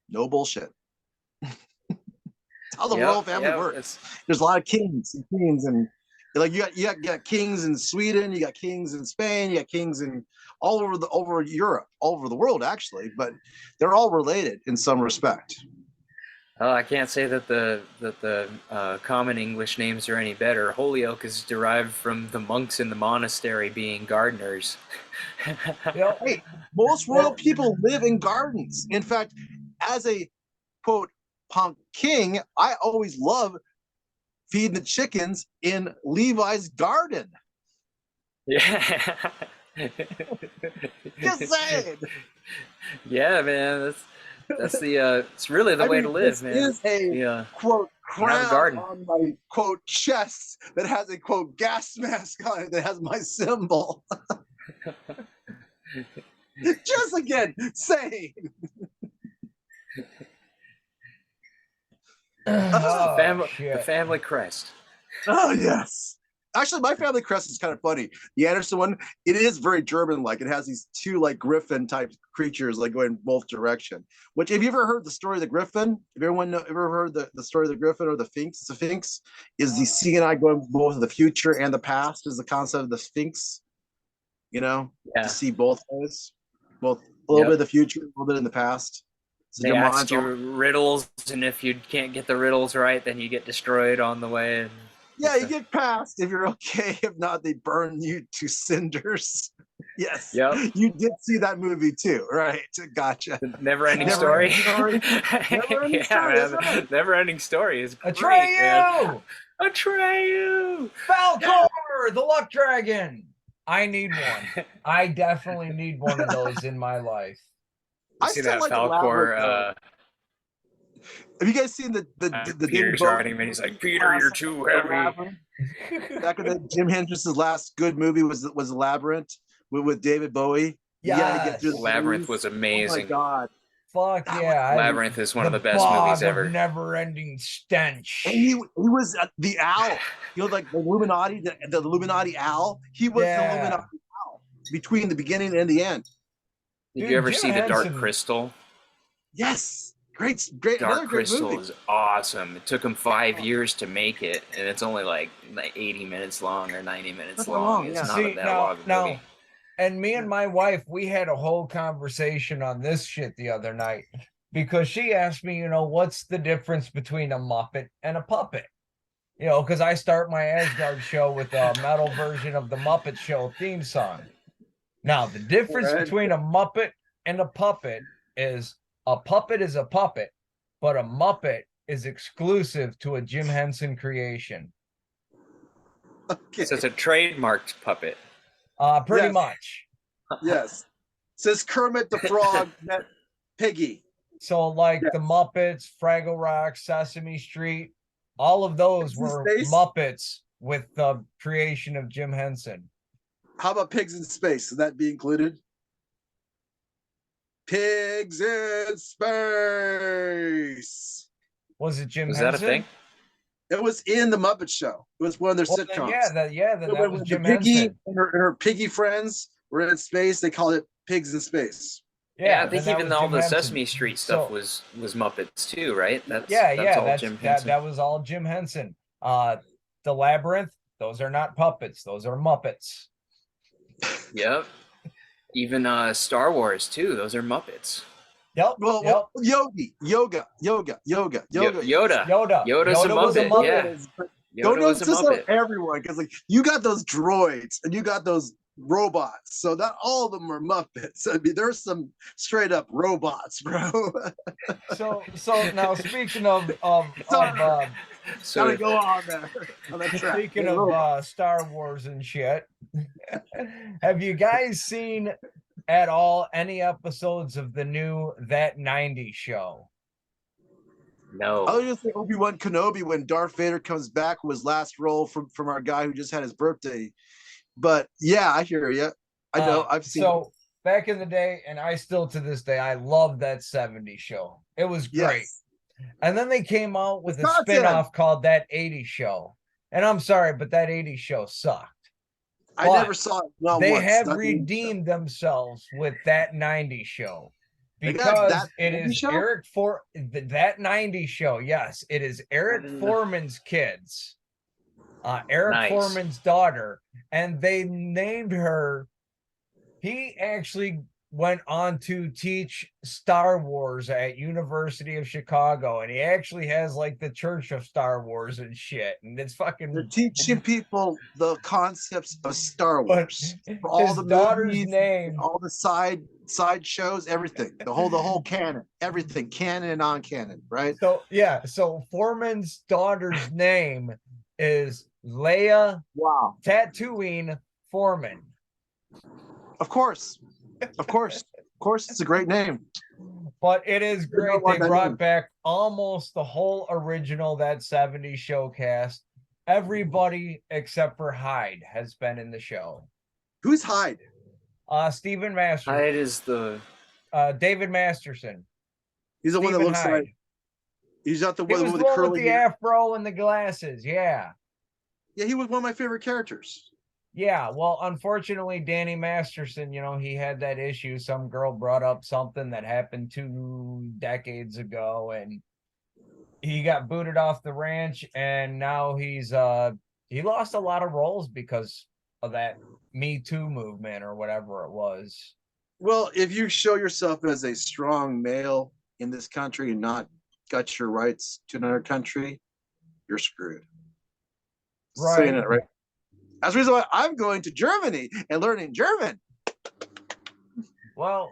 No bullshit. That's how the royal family works. There's a lot of kings and queens, and like you got kings in Sweden, you got kings in Spain, you got kings in all over Europe, all over the world actually, but they're all related in some respect. I can't say that the common English names are any better. Holyoak is derived from the monks in the monastery being gardeners. Hey, most royal people live in gardens. In fact, as a quote punk king, I always love feeding the chickens in Levi's garden. Yeah. Just saying. Yeah, man. That's the it's really the way to live, man. This is a quote crown on my quote chest that has a quote gas mask on it that has my symbol. Just again saying. The family crest. Oh yes. Actually, my family crest is kind of funny. The Anderson one, it is very German-like. It has these two like griffin type creatures like going both direction. Which, have you ever heard the story of the griffin? Have everyone ever heard the story of the griffin or the sphinx? The sphinx is the seeing eye going both the future and the past. Is the concept of the sphinx? You know, to see both ways, both a little bit of the future, a little bit in the past. So they ask you riddles, and if you can't get the riddles right, then you get destroyed on the way. Yeah, you get passed if you're okay. If not, they burn you to cinders. Yes. Yep. You did see that movie too, right? Gotcha. Never-ending story. Never-ending story. Never-ending story is great. Atreyu! Atreyu! Falcor, the Luck Dragon. I need one. I definitely need one of those in my life. I see that like Falcor. Have you guys seen the Peter's writing him, and he's like, Peter, you're too heavy. Back in the Jim Hendricks's last good movie was Labyrinth with David Bowie. Yeah, Labyrinth was amazing. Oh my god. Fuck yeah. Labyrinth is one of the best movies ever. Never-ending stench. And he was the owl. You know, like the Illuminati, the Illuminati owl. He was the Illuminati owl between the beginning and the end. Did you ever see The Dark Crystal? Yes. Great. Dark Crystal is awesome. It took him 5 years to make it, and it's only like 80 minutes long or 90 minutes long. It's not that long of a movie. And me and my wife, we had a whole conversation on this shit the other night. because she asked me, what's the difference between a Muppet and a puppet? Because I start my Asgard show with a metal version of the Muppet Show theme song. Now, the difference Right. between a Muppet and a puppet is a puppet is a puppet, but a Muppet is exclusive to a Jim Henson creation. Okay. So it's a trademarked puppet. Pretty Yes. much. Yes. Says Kermit the Frog met Piggy. So, like Yes. the Muppets, Fraggle Rock, Sesame Street, all of those Pigs in were Space? Muppets with the creation of Jim Henson. How about Pigs in Space? Would that be included? Pigs in Space. Was it Jim Was Henson? that a thing? It was in the Muppet Show. It was one of their Well, sitcoms. that was Jim Piggy Henson. and her piggy friends were in space. They called it Pigs in Space. Yeah, I think then that even was all Jim the Henson. Sesame Street stuff So- was Muppets too, right? That's all Jim that Henson. that was all Jim Henson. The Labyrinth, those are not puppets, those are Muppets. Yep. Even Star Wars too. Those are Muppets. Yep. Well, Yoda. Yoda. Yoda. Yoda's a was a Muppet. Muppet. Yeah. Don't Yoda was a insist on Muppet. everyone because like you got those droids and you got those robots, so not all of them are Muppets. I mean, there's some straight up robots, bro. So now speaking of So Gotta go on there. On that track. speaking Those of robots. Star Wars and shit, have you guys seen at all any episodes of the new That 90s show? no. I was just say Obi-Wan Kenobi when Darth Vader comes back with his last role from our guy who just had his birthday. But yeah, I hear you. I know. I've seen. So back in the day, and I still to this day, I love that 70s show. It was great. Yes. And then they came out with a Content. spin-off called That 80s Show. And I'm sorry, but that 80s show sucked. I But never saw it. Not they once. have Not even- redeemed themselves with That 90s show. They got Because That it 90s is show? That 90s show. Yes, it is Eric Foreman's kids. Eric Nice. Foreman's daughter, and they named her. He actually went on to teach Star Wars at University of Chicago, and he actually has like the Church of Star Wars and shit, and it's fucking. They're teaching people the concepts of Star Wars. For all His the daughter's movies, name. all the side shows, everything. The whole canon, everything, canon and non-canon, right? So Foreman's daughter's name is Leia Wow. Tatooine Foreman. Of course, it's a great name. But it is You know great. what They I brought mean. back almost the whole original That 70s show cast. Everybody except for Hyde has been in the show. Who's Hyde? Stephen Masterson. Hyde is the David Masterson. He's the one that Stephen looks Hyde. like he's not the He one was with the the one with curly the hair. afro and the glasses. Yeah. Yeah, he was one of my favorite characters. Yeah, well, unfortunately, Danny Masterson, he had that issue. Some girl brought up something that happened 2 decades ago, and he got booted off the ranch, and now he lost a lot of roles because of that Me Too movement or whatever it was. Well, if you show yourself as a strong male in this country and not got your rights to another country, you're screwed. Right. Saying it right. That's the reason why I'm going to Germany and learning German. Well,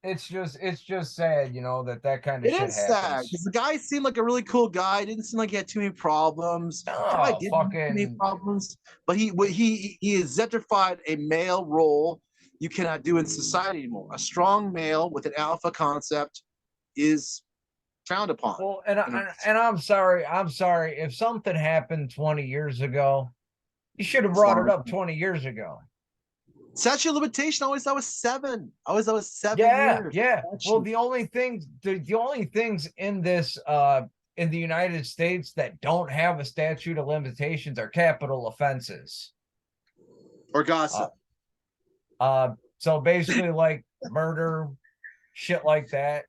it's just sad, that kind of It shit is sad happens. because the guy seemed like a really cool guy. Didn't seem like he had too many problems. Probably didn't have too many problems, but he exemplified a male role you cannot do in society anymore. A strong male with an alpha concept is frowned upon. Well, and I'm sorry. If something happened 20 years ago, you should have brought it up 20 years ago. Statute of limitation. Always that was 7. Always that was 7 years. Yeah. Well, the only things in this in the United States that don't have a statute of limitations are capital offenses. Or gossip. So basically like murder, shit like that.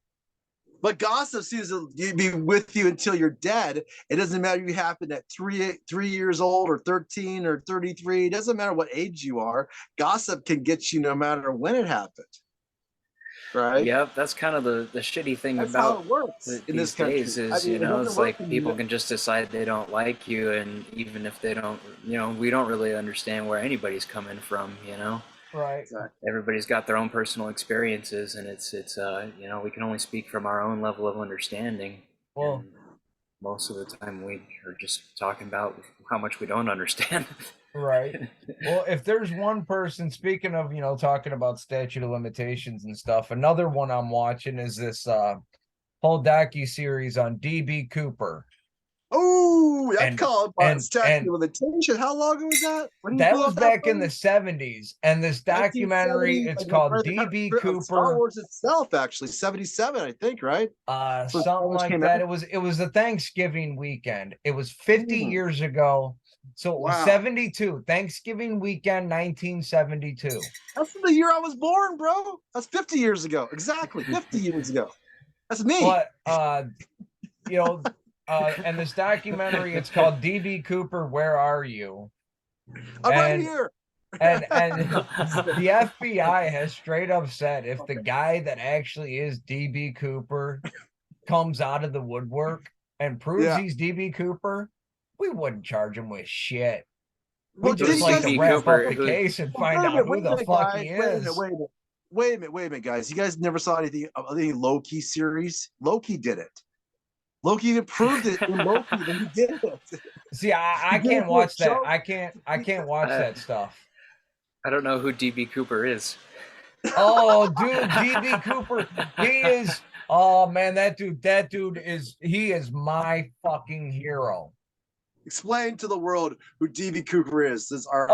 But gossip seems to be with you until you're dead. It doesn't matter if you happened at 3 years old or 13 or 33. It doesn't matter what age you are. Gossip can get you no matter when it happened. right? Yep, that's kind of the shitty thing That's how about it works in these this country. days I is, mean, it doesn't it's work like in people can just decide they don't like you, and even if they don't, we don't really understand where anybody's coming from, Right. Exactly. Everybody's got their own personal experiences, and it's we can only speak from our own level of understanding. Well, And most of the time we are just talking about how much we don't understand. right. Well, if there's one person, speaking of, talking about statute of limitations and stuff, another one I'm watching is this whole docu-series on D.B. Cooper. Oh, that's And called statute of limitation. How long ago was that? When that blew was up back in plane? the 70s. And this documentary, 1970, it's like called right D.B. after, Cooper. Star Wars itself, actually, 77, I think, right? So Something like that. out? It was a Thanksgiving weekend. It was 50 years ago. So it was Wow. 72. Thanksgiving weekend, 1972. That's the year I was born, bro. That's 50 years ago. Exactly. 50 years ago. That's me. But and this documentary, it's called DB Cooper, Where Are You? I'm right here. And the FBI has straight up said if the guy that actually is DB Cooper comes out of the woodwork and proves he's DB Cooper, we wouldn't charge him with shit. Well, We'd just like to wrap up the case and find out who the fuck he is. Wait a minute, guys. You guys never saw any Loki series? Loki did it. Loki proved it in Loki that he did it. See, I can't watch that. I can't watch that stuff. I don't know who DB Cooper is. Oh, dude, DB Cooper. He is. Oh man, that dude is. He is my fucking hero. Explain to the world who DB Cooper is. This is our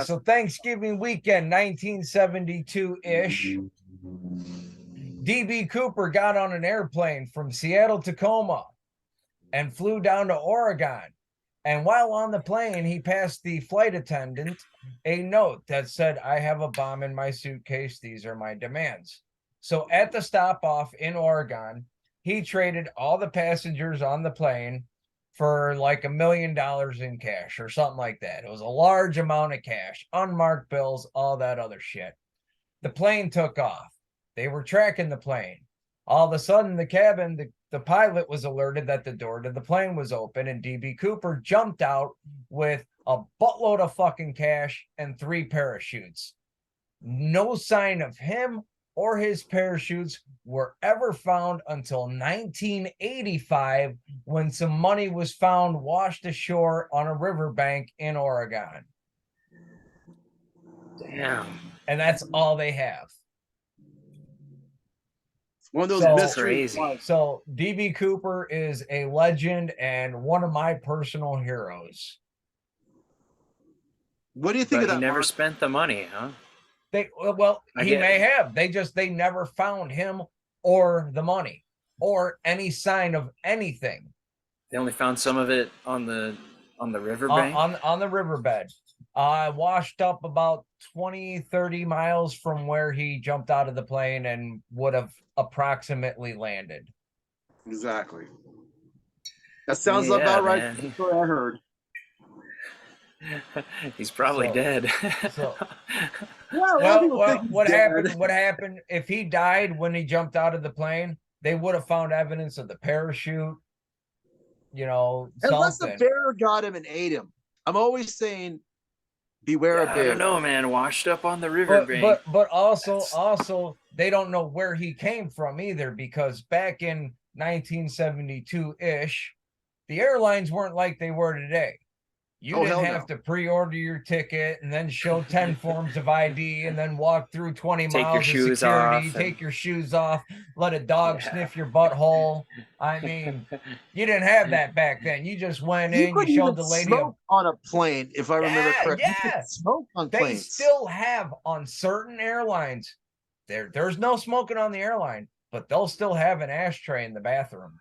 so Thanksgiving weekend, 1972-ish. DB Cooper got on an airplane from Seattle, Tacoma, and flew down to Oregon. And while on the plane, he passed the flight attendant a note that said, "I have a bomb in my suitcase. These are my demands." So at the stop off in Oregon, he traded all the passengers on the plane for like $1 million in cash or something like that. It was a large amount of cash, unmarked bills, all that other shit. The plane took off. They were tracking the plane. All of a sudden, the cabin, the pilot was alerted that the door to the plane was open, and DB Cooper jumped out with a buttload of fucking cash and 3 parachutes. No sign of him or his parachutes were ever found until 1985, when some money was found washed ashore on a riverbank in Oregon. Damn. And that's all they have. One of those mysteries. So DB Cooper is a legend and one of my personal heroes. What do you think of that? He never spent the money, huh? He may have. They never found him or the money or any sign of anything. They only found some of it on the riverbank? On the riverbed. Washed up about 20-30 miles from where he jumped out of the plane and would have approximately landed. Exactly. That sounds about right. That's what I heard. He's probably dead. What happened if he died when he jumped out of the plane? They would have found evidence of the parachute, unless the bear got him and ate him. I'm always saying beware of bears. I don't know, man. Washed up on the riverbank. But also they don't know where he came from either, because back in 1972-ish, the airlines weren't like they were today. You didn't have to pre-order your ticket and then show 10 forms of ID and then walk through 20 miles of security, take your shoes off, let a dog sniff your butthole. I mean, you didn't have that back then. You just went in, you showed the lady smoke on a plane, if I remember correctly. Yeah. Smoke on planes. They still have on certain airlines. There's no smoking on the airline, but they'll still have an ashtray in the bathroom.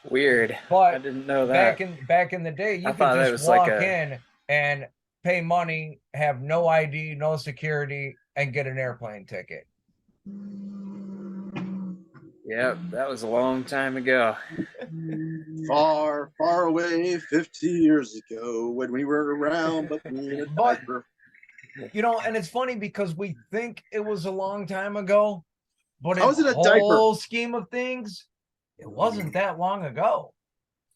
Weird. But I didn't know that. Back in the day, you could just walk in and pay money, have no ID, no security, and get an airplane ticket. Yep, that was a long time ago. Far, far away, 50 years ago, when we were around, but and it's funny because we think it was a long time ago, But I was in in the a diaper. whole scheme of things, it wasn't that long ago.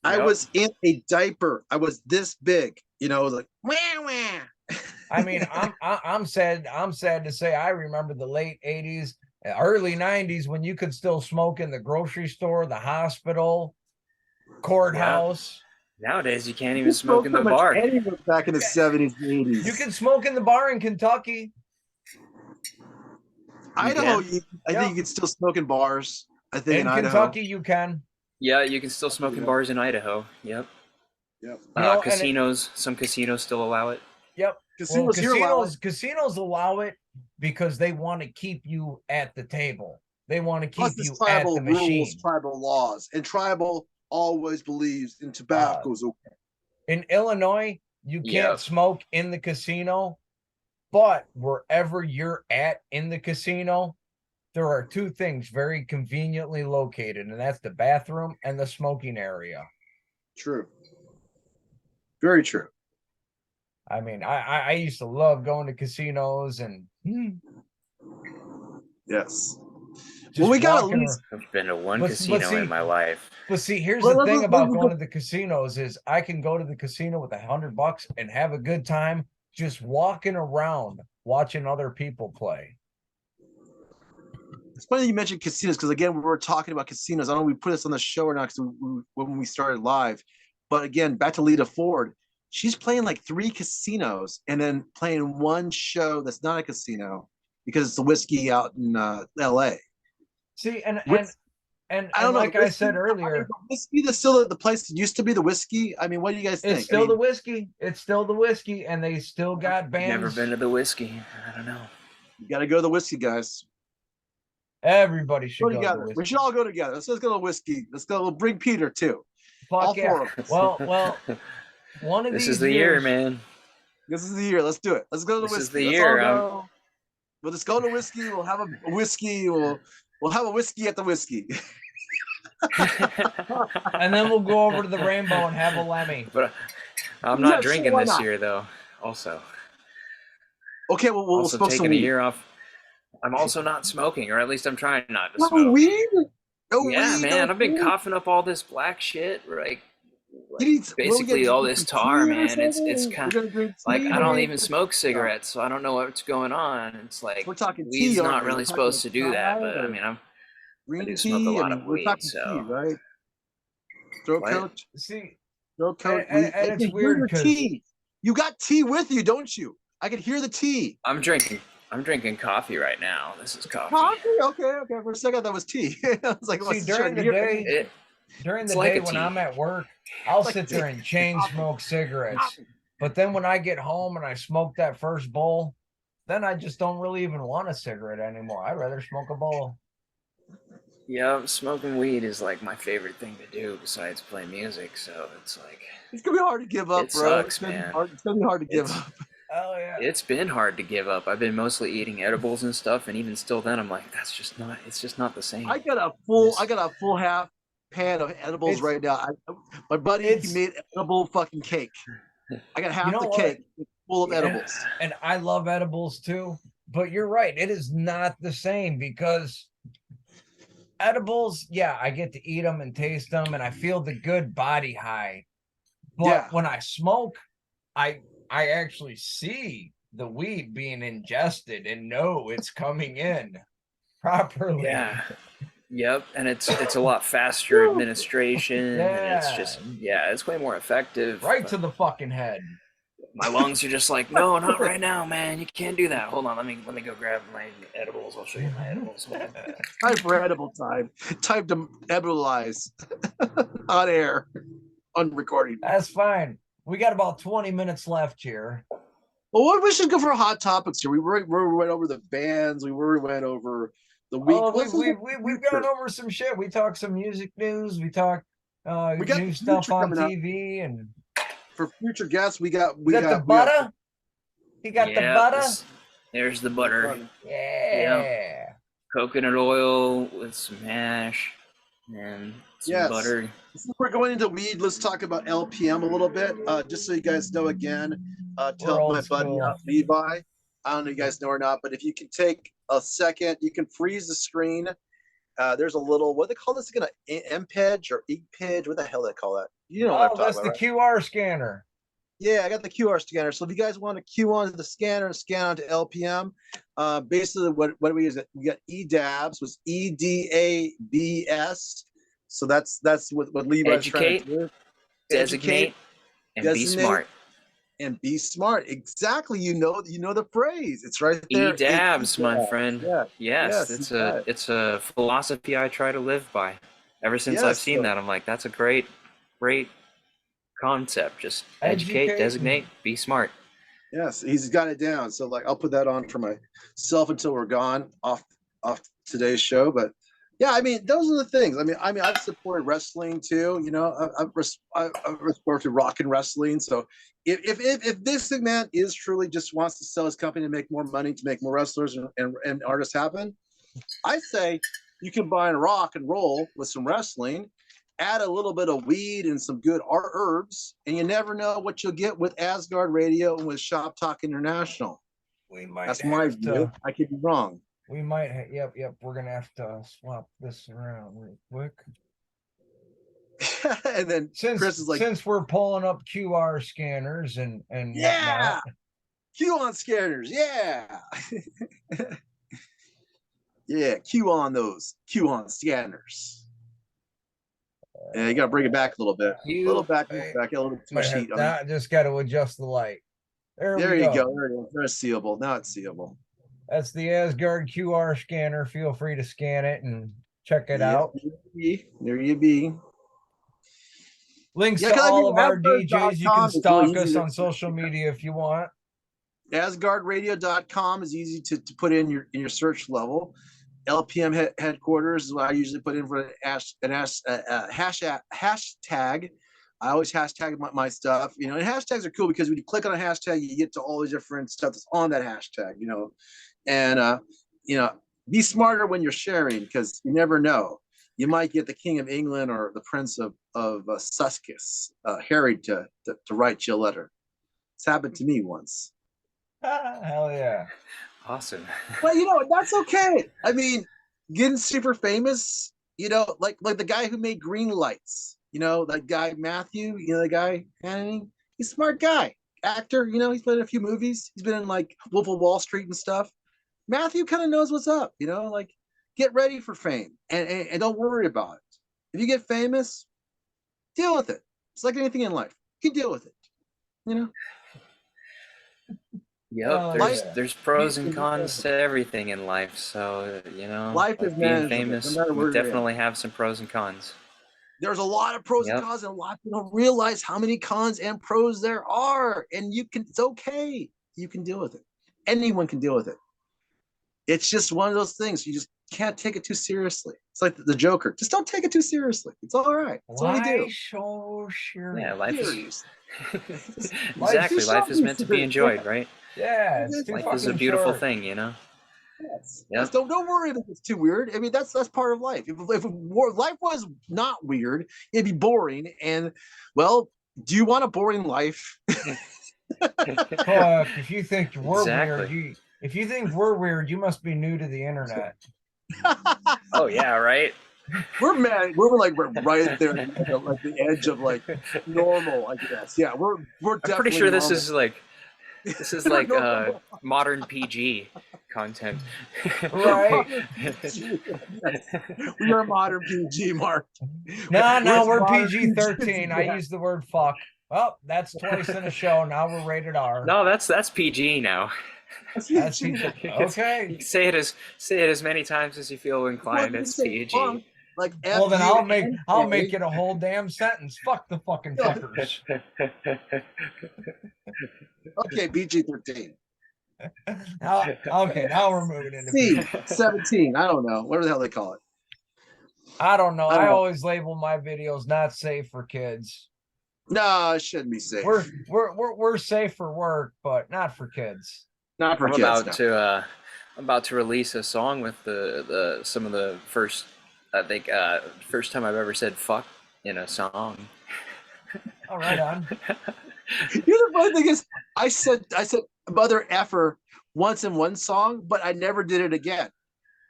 I was in a diaper. I was this big, you know, like wah wah. I mean, I'm sad to say I remember the late 80s, early 90s when you could still smoke in the grocery store, the hospital, courthouse. Nowadays, you can't even smoke in the much bar. anywhere back in the 70s and 80s. You can smoke in the bar in Kentucky. Idaho, I Yep. think you can still smoke in bars. I think in Idaho. Kentucky, you can. Yeah, you can still smoke in bars in Idaho. Yep. Yep. You know, casinos, some casinos still allow it. Yep. Casinos here allow it. Casinos allow it because they want to keep you at the table. They want to keep Plus, it's you at tribal the machine. rules, tribal laws, and tribal always believes in tobacco's okay. In Illinois, you can't smoke in the casino, but wherever you're at in the casino, there are two things very conveniently located, and that's the bathroom and the smoking area. True. Very true. I mean, I used to love going to casinos and yes. Well, we got at least. I've been to one casino in my life. But see, here's the thing about going to the casinos is I can go to the casino with $100 and have a good time just walking around watching other people play. It's funny you mentioned casinos because again we were talking about casinos. I don't know if we put this on the show or not because when we started live, but again back to Lita Ford. She's playing like 3 casinos and then playing one show that's not a casino because it's the whiskey out in L.A. See, and I don't know. Like I said earlier, whiskey is still the place that used to be the whiskey. I mean, what do you guys think? It's still the whiskey. It's still the whiskey, and they still got bands. Never been to the whiskey. I don't know. You got to go to the whiskey, guys. Everybody should go together. We should all go together. Let's go to the whiskey. Let's go. We'll bring Peter too. Fuck all yeah. 4 of us. Well. One of this these is the year, man. This is the year. Let's do it. Let's go to the whiskey. This is the year. We'll just go to whiskey. We'll have a whiskey. We'll have a whiskey at the whiskey. And then we'll go over to the Rainbow and have a Lemmy. But I'm not drinking this year, though. Also. Okay, well, we'll smoke taking some a weed. year off. I'm also not smoking, or at least I'm trying not to No smoke. weed? No yeah, weed, man. no I've been weed. coughing up all this black shit, basically all this tar, man. It's kind of like I don't even smoke cigarettes, so I don't know what's going on. It's like we're talking weed's tea, not really supposed to do that, but I mean, I do smoke a lot of weed, so tea, right? Throat coat. See, throat coat. And it's weird because tea. You got tea with you, don't you? I can hear the tea. I'm drinking coffee right now. This is coffee. Coffee? Okay. For a second, that was tea. I was like, see, during the day. During the day when I'm at work, I'll sit there and chain smoke cigarettes. But then when I get home and I smoke that first bowl, then I just don't really even want a cigarette anymore. I'd rather smoke a bowl. Yeah, smoking weed is like my favorite thing to do besides play music. So it's like it's gonna be hard to give up, it bro. Sucks, man. It's gonna be hard to give up. Oh yeah. It's been hard to give up. I've been mostly eating edibles and stuff, and even still, then I'm like, it's just not the same. I got a full half pan of edibles right now. My buddy he made edible fucking cake. I got half the cake full of edibles. And I love edibles too, but you're right. It is not the same because edibles, I get to eat them and taste them, and I feel the good body high. But when I smoke, I actually see the weed being ingested and know it's coming in properly. Yeah. Yep, and it's a lot faster administration. And it's just it's way more effective. Right to the fucking head. My lungs are just like, no, not right now, man. You can't do that. Hold on, let me go grab my edibles. I'll show you my edibles. Time for edible time. Time to edibilize on air, on recording. That's fine. We got about 20 minutes left here. Well, what we should go for hot topics here. We went over the bands. We went over the week. We've gone over some shit. We talked some music news. We talked new stuff on TV and. For future guests, we got the butter. You got the butter. There's the butter. Yeah. Coconut oil with some hash and some butter. Since we're going into weed, let's talk about LPM a little bit. Just so you guys know again, to help my buddy Levi. I don't know if you guys know or not, but if you can take a second. You can freeze the screen. There's a little, what do they call this again? An MPEG or EPEG? What the hell do they call that? You know what I'm Oh, talking that's about, the right? QR scanner. Yeah, I got the QR scanner. So if you guys want to queue onto the scanner and scan onto LPM, basically what do we use? We got EDABS, was EDABS. So that's what Levi's trying to Educate, do. Educate, designate, and be designate, smart. and be smart. Exactly. You know the phrase. It's right there. EDABS, my EDABS. friend. Yeah. Yes, Yes. it's a philosophy I try to live by. Ever since I've Yes. seen that, I'm like, that's a great concept. Just educate, Educate. designate, be smart. Yes, he's got it down. So like, I'll put that on for myself until we're gone off today's show. But yeah, I mean, those are the things. I mean, I've supported wrestling too. You know, I've supported rock and wrestling. So if this man is truly just wants to sell his company to make more money, to make more wrestlers and artists happen, I say you combine rock and roll with some wrestling, add a little bit of weed and some good herbs, and you never know what you'll get with Asgard Radio and with Shop Talk International. We might That's my view. I could be wrong. We might. Yep. We're gonna have to swap this around real quick. And then Chris is like, since we're pulling up QR scanners and yeah, whatnot. Q on scanners, yeah. Yeah, Q on those Q on scanners. Yeah, you gotta bring it back a little bit. A little back, a little too much heat on it. Just got to adjust the light. There you go. go. There it is. There's seeable. Now it's seeable. That's the Asgard QR scanner. Feel free to scan it and check it out. There you be. Links to all of our DJs. You can stalk us on social media if you want. AsgardRadio.com is easy to put in your search level. LPM headquarters is what I usually put in for an hashtag. I always hashtag my stuff, you know, and hashtags are cool because when you click on a hashtag, you get to all the different stuff that's on that hashtag, you know, and, you know, be smarter when you're sharing because you never know. You might get the King of England or the Prince of Sussex, Harry to write you a letter. It's happened to me once. Hell yeah. Awesome. Well, you know, that's okay. I mean, getting super famous, you know, like the guy who made Green Lights, you know, that guy, Matthew, you know, the guy, he's a smart guy, actor, you know, he's been in a few movies. He's been in like Wolf of Wall Street and stuff. Matthew kind of knows what's up, you know, like get ready for fame and don't worry about it. If you get famous, deal with it. It's like anything in life. You can deal with it, you know? Yep, there's pros and cons to everything in life. So, you know, life is being famous, we definitely have some pros and cons. There's a lot of pros and cons, and a lot of people don't realize how many cons and pros there are. And it's okay. You can deal with it. Anyone can deal with it. It's just one of those things. You just can't take it too seriously. It's like the Joker. Just don't take it too seriously. It's all right. That's what we do. So sure. Yeah, life is exactly. Life is meant to be enjoyed, right? Yeah, life is a beautiful thing, you know. Yes. Yep. Don't worry if it's too weird. I mean, that's part of life. If life was not weird, it'd be boring. And well, do you want a boring life? If you think we're weird, if you think we're weird, you must be new to the internet. Oh yeah, right. We're mad. We're like right there, like the edge of like normal, I guess. Yeah, we're definitely. I'm pretty sure normal. This is like modern PG content. Right. We are modern PG, Mark. No, we're PG-13. I use the word fuck. Well, that's twice in a show. Now we're rated R. No, that's PG now. That's PG. Okay. You can say it as many times as you feel inclined. It's PG. Like well, then I'll make it a whole damn sentence. Fuck the fucking fuckers. Okay, PG-13. Okay, now we're moving into C-17. I don't know. Whatever the hell they call it. I don't know. I always label my videos not safe for kids. No, it shouldn't be safe. We're safe for work, but not for kids. Not for kids. I'm about to release a song with some of the first. I think first time I've ever said "fuck" in a song. All right, on. You know, the funny thing is, I said mother effer once in one song, but I never did it again.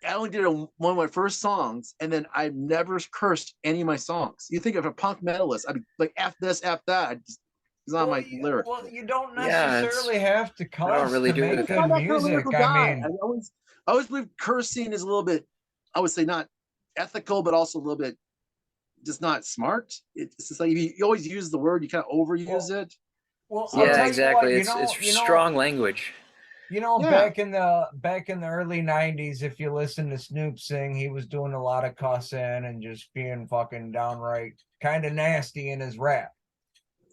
I only did one of my first songs, and then I never cursed any of my songs. You think of a punk metalist, I'd be like, F this, F that. It's not my lyrics. Well, you don't Yeah, necessarily have to I don't cuss really to do make it good I'm that kind of music. lyrical I guy. mean, I always believe cursing is a little bit, I would say, not ethical, but also a little bit just not smart. It's just like you always use the word, you kind of overuse well, it. I'll Yeah, So tell you what, exactly. It's strong language. yeah, back in the early '90s, if you listen to Snoop sing, he was doing a lot of cussing and just being fucking downright kind of nasty in his rap.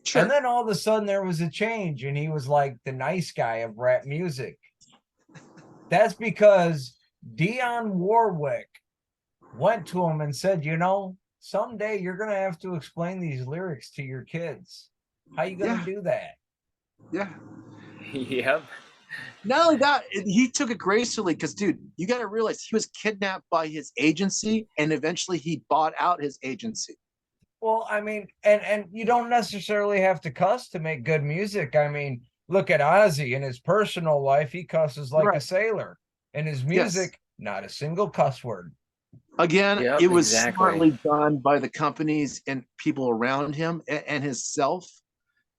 sure. And then all of a sudden there was a change, and he was like the nice guy of rap music. That's because Dionne Warwick went to him and said, someday you're gonna have to explain these lyrics to your kids. How you gonna Yeah, do that? yeah. Yep. Not only that, he took it gracefully because, dude, you got to realize he was kidnapped by his agency, and eventually he bought out his agency. Well, I mean, and you don't necessarily have to cuss to make good music. I mean, look at Ozzy in his personal life; he cusses like a Right. sailor. In his Yes. music, not a single cuss word. Again, it Yep, was exactly. smartly done by the companies and people around him and himself.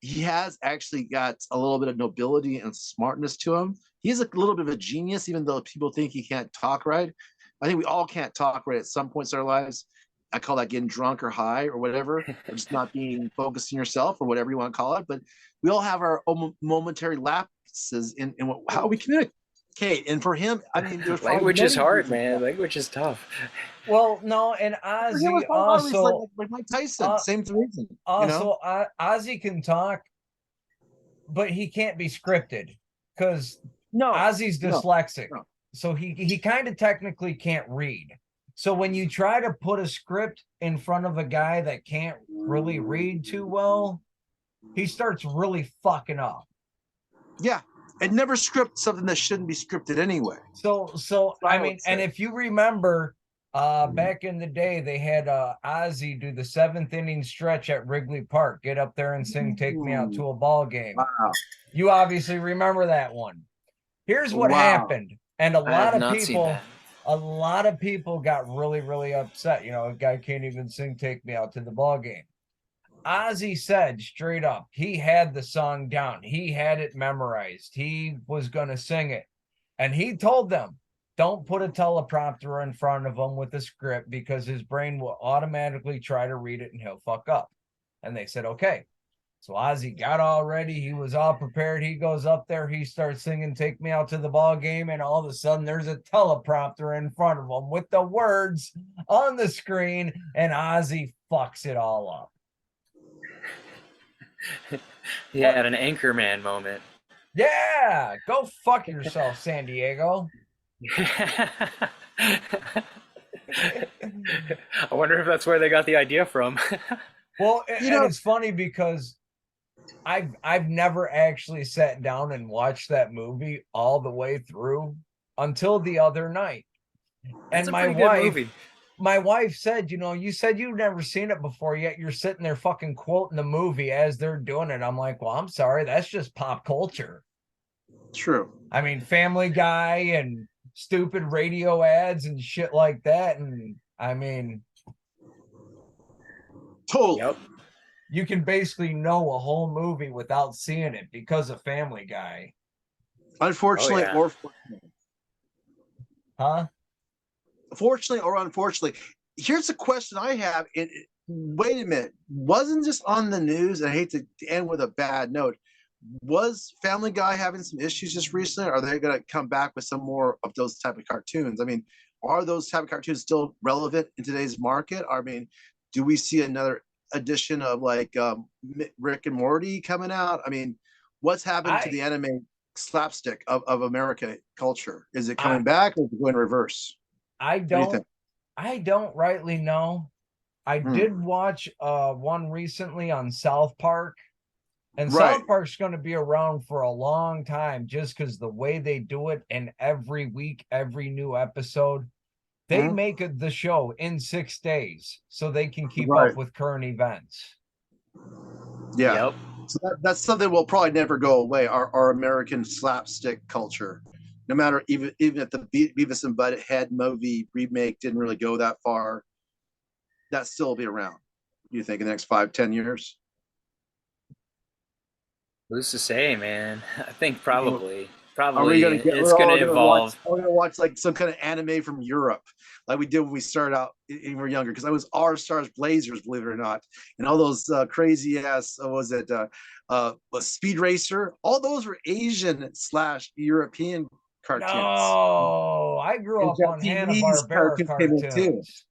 He has actually got a little bit of nobility and smartness to him. He's a little bit of a genius, even though people think he can't talk right. I think we all can't talk right at some points in our lives. I call that getting drunk or high or whatever, or just not being focused on yourself or whatever you want to call it. But we all have our own momentary lapses in how we communicate. And for him, I mean, there's probably Language is many hard, reasons man. why. Language is tough. Well, no, and For him, Ozzy it's probably a lot of reasons, also, like Mike Tyson, uh, same reason, Ozzy can talk, but he can't be scripted because No, Ozzy's no, dyslexic, no. so he kind of technically can't read. So when you try to put a script in front of a guy that can't really read too well, he starts really fucking up. Yeah, and never script something that shouldn't be scripted anyway. So I mean, and if you remember, back in the day, they had Ozzy do the seventh inning stretch at Wrigley Park, get up there and sing "Take Me Out to a Ball Game." Wow, You obviously remember that one. Here's what wow, happened, and I have not seen that. a lot of people got really, really upset. A guy can't even sing "Take Me Out to the Ball Game." Ozzy said straight up, he had the song down. He had it memorized. He was going to sing it. And he told them, don't put a teleprompter in front of him with a script because his brain will automatically try to read it and he'll fuck up. And they said, okay. So Ozzy got all ready. He was all prepared. He goes up there. He starts singing "Take Me Out to the Ball Game." And all of a sudden, there's a teleprompter in front of him with the words on the screen. And Ozzy fucks it all up. He had an Anchorman moment. Yeah, go fuck yourself, San Diego. I wonder if that's where they got the idea from. Well, and it's funny because I've never actually sat down and watched that movie all the way through until the other night. That's And a pretty good movie. My wife said, you said you've never seen it before, yet you're sitting there fucking quoting the movie as they're doing it. I'm like, well, I'm sorry, that's just pop culture. true. I mean, Family Guy and stupid radio ads and shit like that. And I mean, Totally. Yep. you can basically know a whole movie without seeing it because of Family Guy. Unfortunately, yeah. or fortunately. Huh? Fortunately or unfortunately, here's a question I have. Wait a minute. Wasn't just on the news, and I hate to end with a bad note. Was Family Guy having some issues just recently? Are they going to come back with some more of those type of cartoons? I mean, are those type of cartoons still relevant in today's market? I mean, do we see another edition of like Rick and Morty coming out? I mean, what's happened to the anime slapstick of American culture? Is it coming back or is it going reverse? I don't rightly know. I did watch one recently on South Park, and South Park's going to be around for a long time just because the way they do it, and every week, every new episode, they make the show in 6 days so they can keep up with current events. Yeah. Yep. So that's something will probably never go away. Our American slapstick culture. no matter even if the Beavis and Butthead movie remake didn't really go that far, that still will be around. You think in the next 5-10 years? Who's to say, man? I think I mean, probably are we gonna get? it's We're gonna all gonna watch. evolve. We're gonna watch like some kind of anime from Europe, like we did when we started out when we were younger. Because I was R Stars Blazers, believe it or not, and all those crazy ass. What was it? Speed Racer. All those were Asian / European cartoons. No, I grew And up on Japanese Hanna-Barbera came in too. cartoons.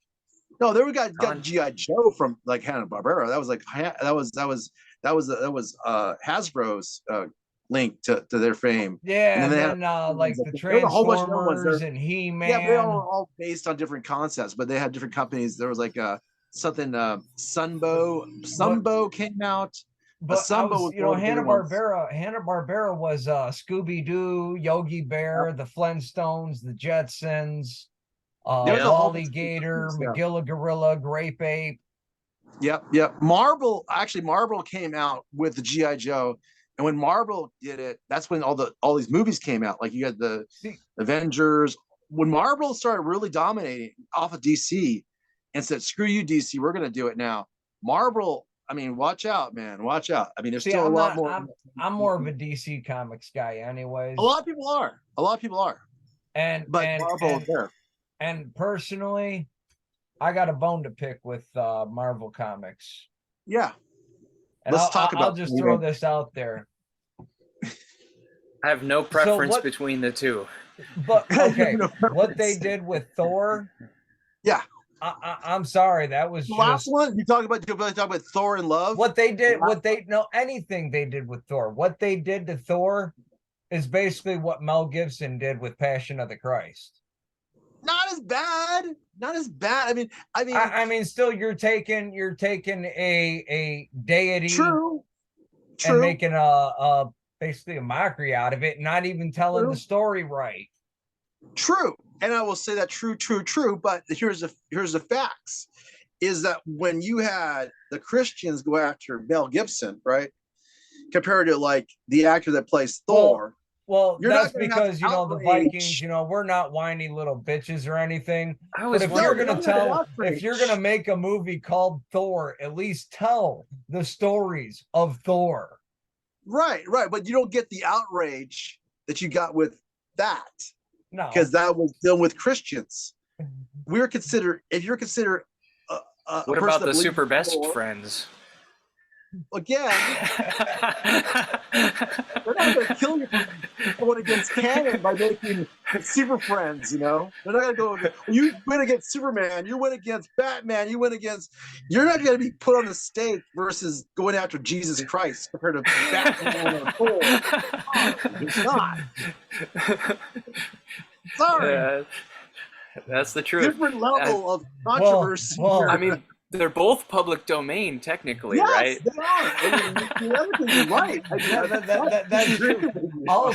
No, there we got On GI Joe from like Hanna Barbera. That was like Hasbro's link to their fame. Yeah, And and then they had then like the there was a whole bunch of other ones. Transformers and Yeah, but they He-Man. all based on different concepts, but they had different companies. There was like something Sunbow came out. But I Sunbow was, was one of the bigger ones. Hanna-Barbera was Scooby-Doo, Yogi Bear, Yep. the Flintstones, the Jetsons, There was a whole bunch of Alligator, stuff. Magilla Gorilla, Grape Ape. Yep. Marvel came out with the GI Joe, and when Marvel did it, that's when all these movies came out. Like you had the Avengers. When Marvel started really dominating off of DC, and said, "Screw you, DC, we're gonna do it now." Marvel, I mean, watch out, man, watch out. I mean, there's still a lot more. I'm more of a DC Comics guy, anyways. A lot of people are, but Marvel there. And personally, I got a bone to pick with Marvel Comics. Yeah. And I'll just throw this out there. I have no preference between the two. But okay, what they did with Thor. Yeah. I'm sorry, that was the last one. You talk about Thor in Love. What they did, anything they did with Thor. What they did to Thor is basically what Mel Gibson did with Passion of the Christ. Not as bad. I mean, still, you're taking a deity, true, and making a basically a mockery out of it, not even telling the story right. True, and I will say that true. But here's the facts: is that when you had the Christians go after Mel Gibson, right, compared to like the actor that plays Thor. Well, that's because the Vikings, we're not whiny little bitches or anything. But if you're gonna make a movie called Thor, at least tell the stories of Thor. Right. But you don't get the outrage that you got with that. No, because that was done with Christians. If you're considered what about the super best friends? Again, they're not going to kill you for going against canon by making super friends. They're not going to go. You win against Superman. You win against Batman. You're not going to be put on the stake versus going after Jesus Christ compared to Batman or Thor. It's not. Sorry. That's the truth. Different level of controversy. Well, I mean, they're both public domain, technically, yes, right? They are. Everything's right. That's true. All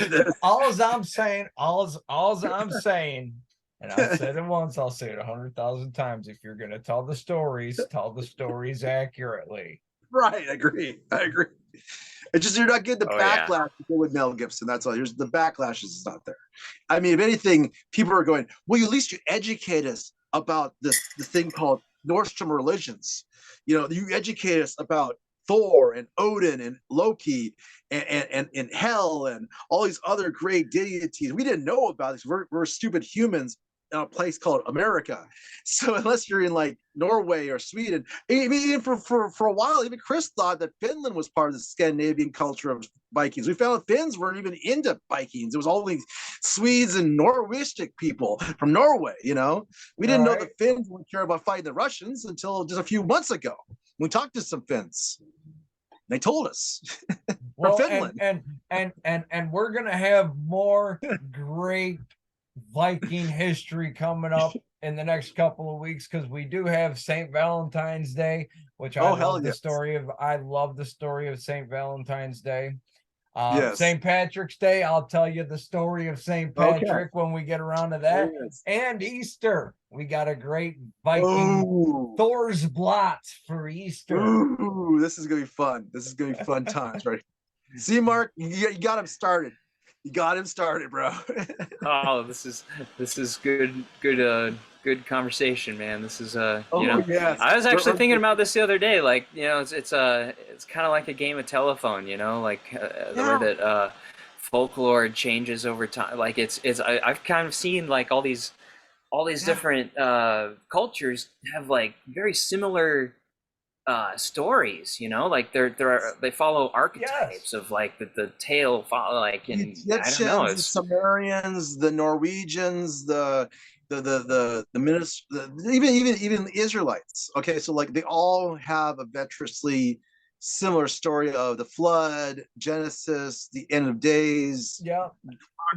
I'm saying, and I've said it once, I'll say it 100,000 times. If you're going to tell the stories accurately. Right, I agree. It's just you're not getting the backlash with Mel Gibson. That's all. The backlash is not there. I mean, if anything, people are going, well, at least you educate us about the thing called Nordstrom religions. You educate us about Thor and Odin and Loki and Hell and all these other great deities. We didn't know about this. We're stupid humans in a place called America. So unless you're in like Norway or Sweden, even for a while, even Chris thought that Finland was part of the Scandinavian culture of Vikings. We found that Finns weren't even into Vikings. It was all these Swedes and Norwegian people from Norway. We didn't know the Finns wouldn't care about fighting the Russians until just a few months ago. We talked to some Finns. They told us. Well, Finland. And we're gonna have more great Viking history coming up in the next couple of weeks, because we do have St. Valentine's Day, which I love the story of St. Valentine's Day. St. Patrick's Day, I'll tell you the story of St. Patrick when we get around to that. And Easter, we got a great Viking Thor's Blot for Easter. Ooh, this is gonna be fun. This is gonna be fun times, right? See, Mark, you got him started. You got him started, bro. Oh, this is good conversation, man. This is Oh yes. I was actually thinking about this the other day. Like, it's kind of like a game of telephone, like Yeah. where that folklore changes over time. Like I've kind of seen like all these different cultures have like very similar stories, like they follow archetypes Yes. of like the tale follow like, The and I don't know, Egyptians, the it's Sumerians, the Norwegians, even the Israelites. Okay, so like they all have a veterously similar story of the flood, Genesis, the end of days. Yeah.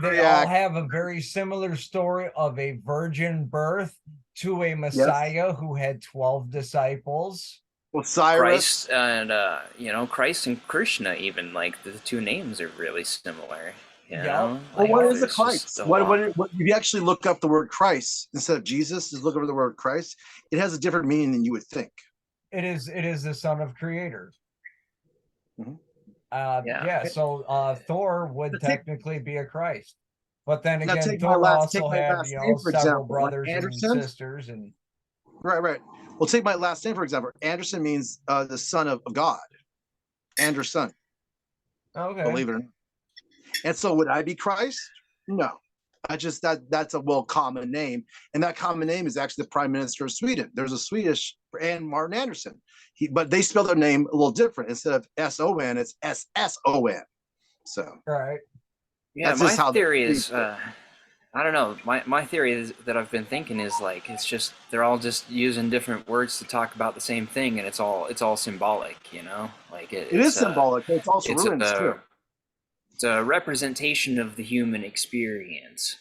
They all React. have a very similar story of a virgin birth to a Yes. Messiah who had 12 disciples. Osiris. Christ and Christ and Krishna, even like the two names are really similar. Yep. Well, Like what Yep. is the there's just Christ? a What, lot. what if you actually look up the word Christ instead of Jesus? Just look over the word Christ. It has a different meaning than you would think. It is the son of creator. Mhm. Yeah. Yeah, so Thor would technically be a Christ. But then Now again, take my Thor last also had, name for several example, like brothers and Anderson. sisters and Right. Well, take my last name for example. Anderson means the son of God. Anderson. okay. Believe it or not. And so would I be Christ? No. I just that's a common name. And that common name is actually the Prime Minister of Sweden. There's a Swedish and Martin Anderson. But they spell their name a little different. Instead of S-O-N, it's S-S-O-N. So Right. Yeah, that's my just how theory is I don't know. My theory is that I've been thinking is like it's just they're all just using different words to talk about the same thing, and it's all symbolic, Like it is symbolic, but it's also it's ruins too. it's a representation of the human experience.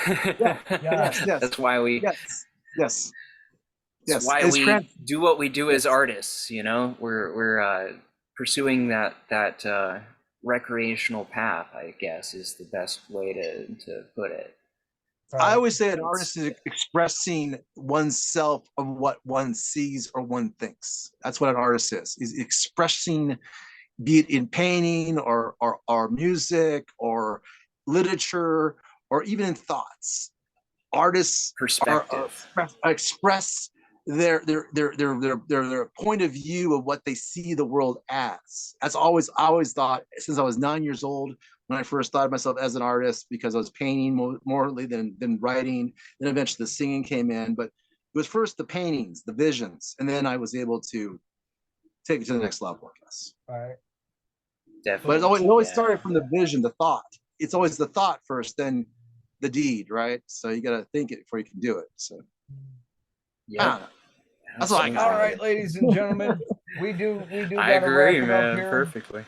Yeah. Yeah. Yes. That's why we Yes. Yes. it's Yes. why It's we do what we do as yes. artists. We're pursuing that recreational path. I guess is the best way to put it. I Right. always say an It's artist is expressing oneself of what one sees or one thinks. That's what an artist is. He's expressing, be it in painting or music or literature or even in thoughts. Artists perspective. express their point of view of what they see the world as. That's always I always thought since I was 9 years old when I first thought of myself as an artist because I was painting morely than writing. Then eventually the singing came in, but it was first the paintings, the visions, and then I was able to take it to the next level, I guess. Right. But Definitely. it always Yeah. started from the vision, the thought. It's always the thought first, then the deed, right? So you got to think it before you can do it. So Yep. that's what I got. All right, ladies and gentlemen, we do I gotta wrap agree, it up man. here. Perfectly.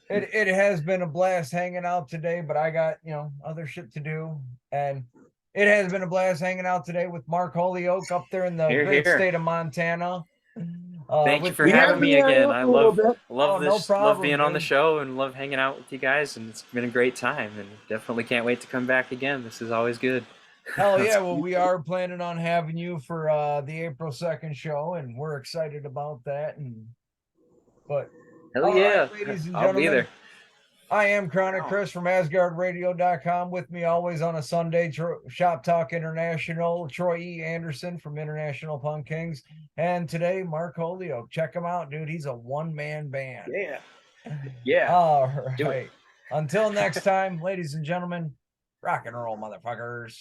It has been a blast hanging out today, but I got other shit to do, and it has been a blast hanging out today with Marc Holyoak up there in the Here, great here. state of Montana. Thank you for We have having been me again. I a little love bit. Oh, no love problem, being on the dude. show and love hanging out with you guys, and it's been a great time, and definitely can't wait to come back again. This is always good. Hell yeah! Well, we are planning on having you for the April 2nd show, and we're excited about that. But Hell all yeah. right, ladies and I'll be gentlemen, there. I am Chronic Chris from AsgardRadio.com. With me always on a Sunday, Shop Talk International, Troy E. Anderson from International Punk Kings. And today, Marc Holyoak. Check him out, dude. He's a one-man band. Yeah. Yeah. All Do it. right. Until next time, ladies and gentlemen, rock and roll, motherfuckers.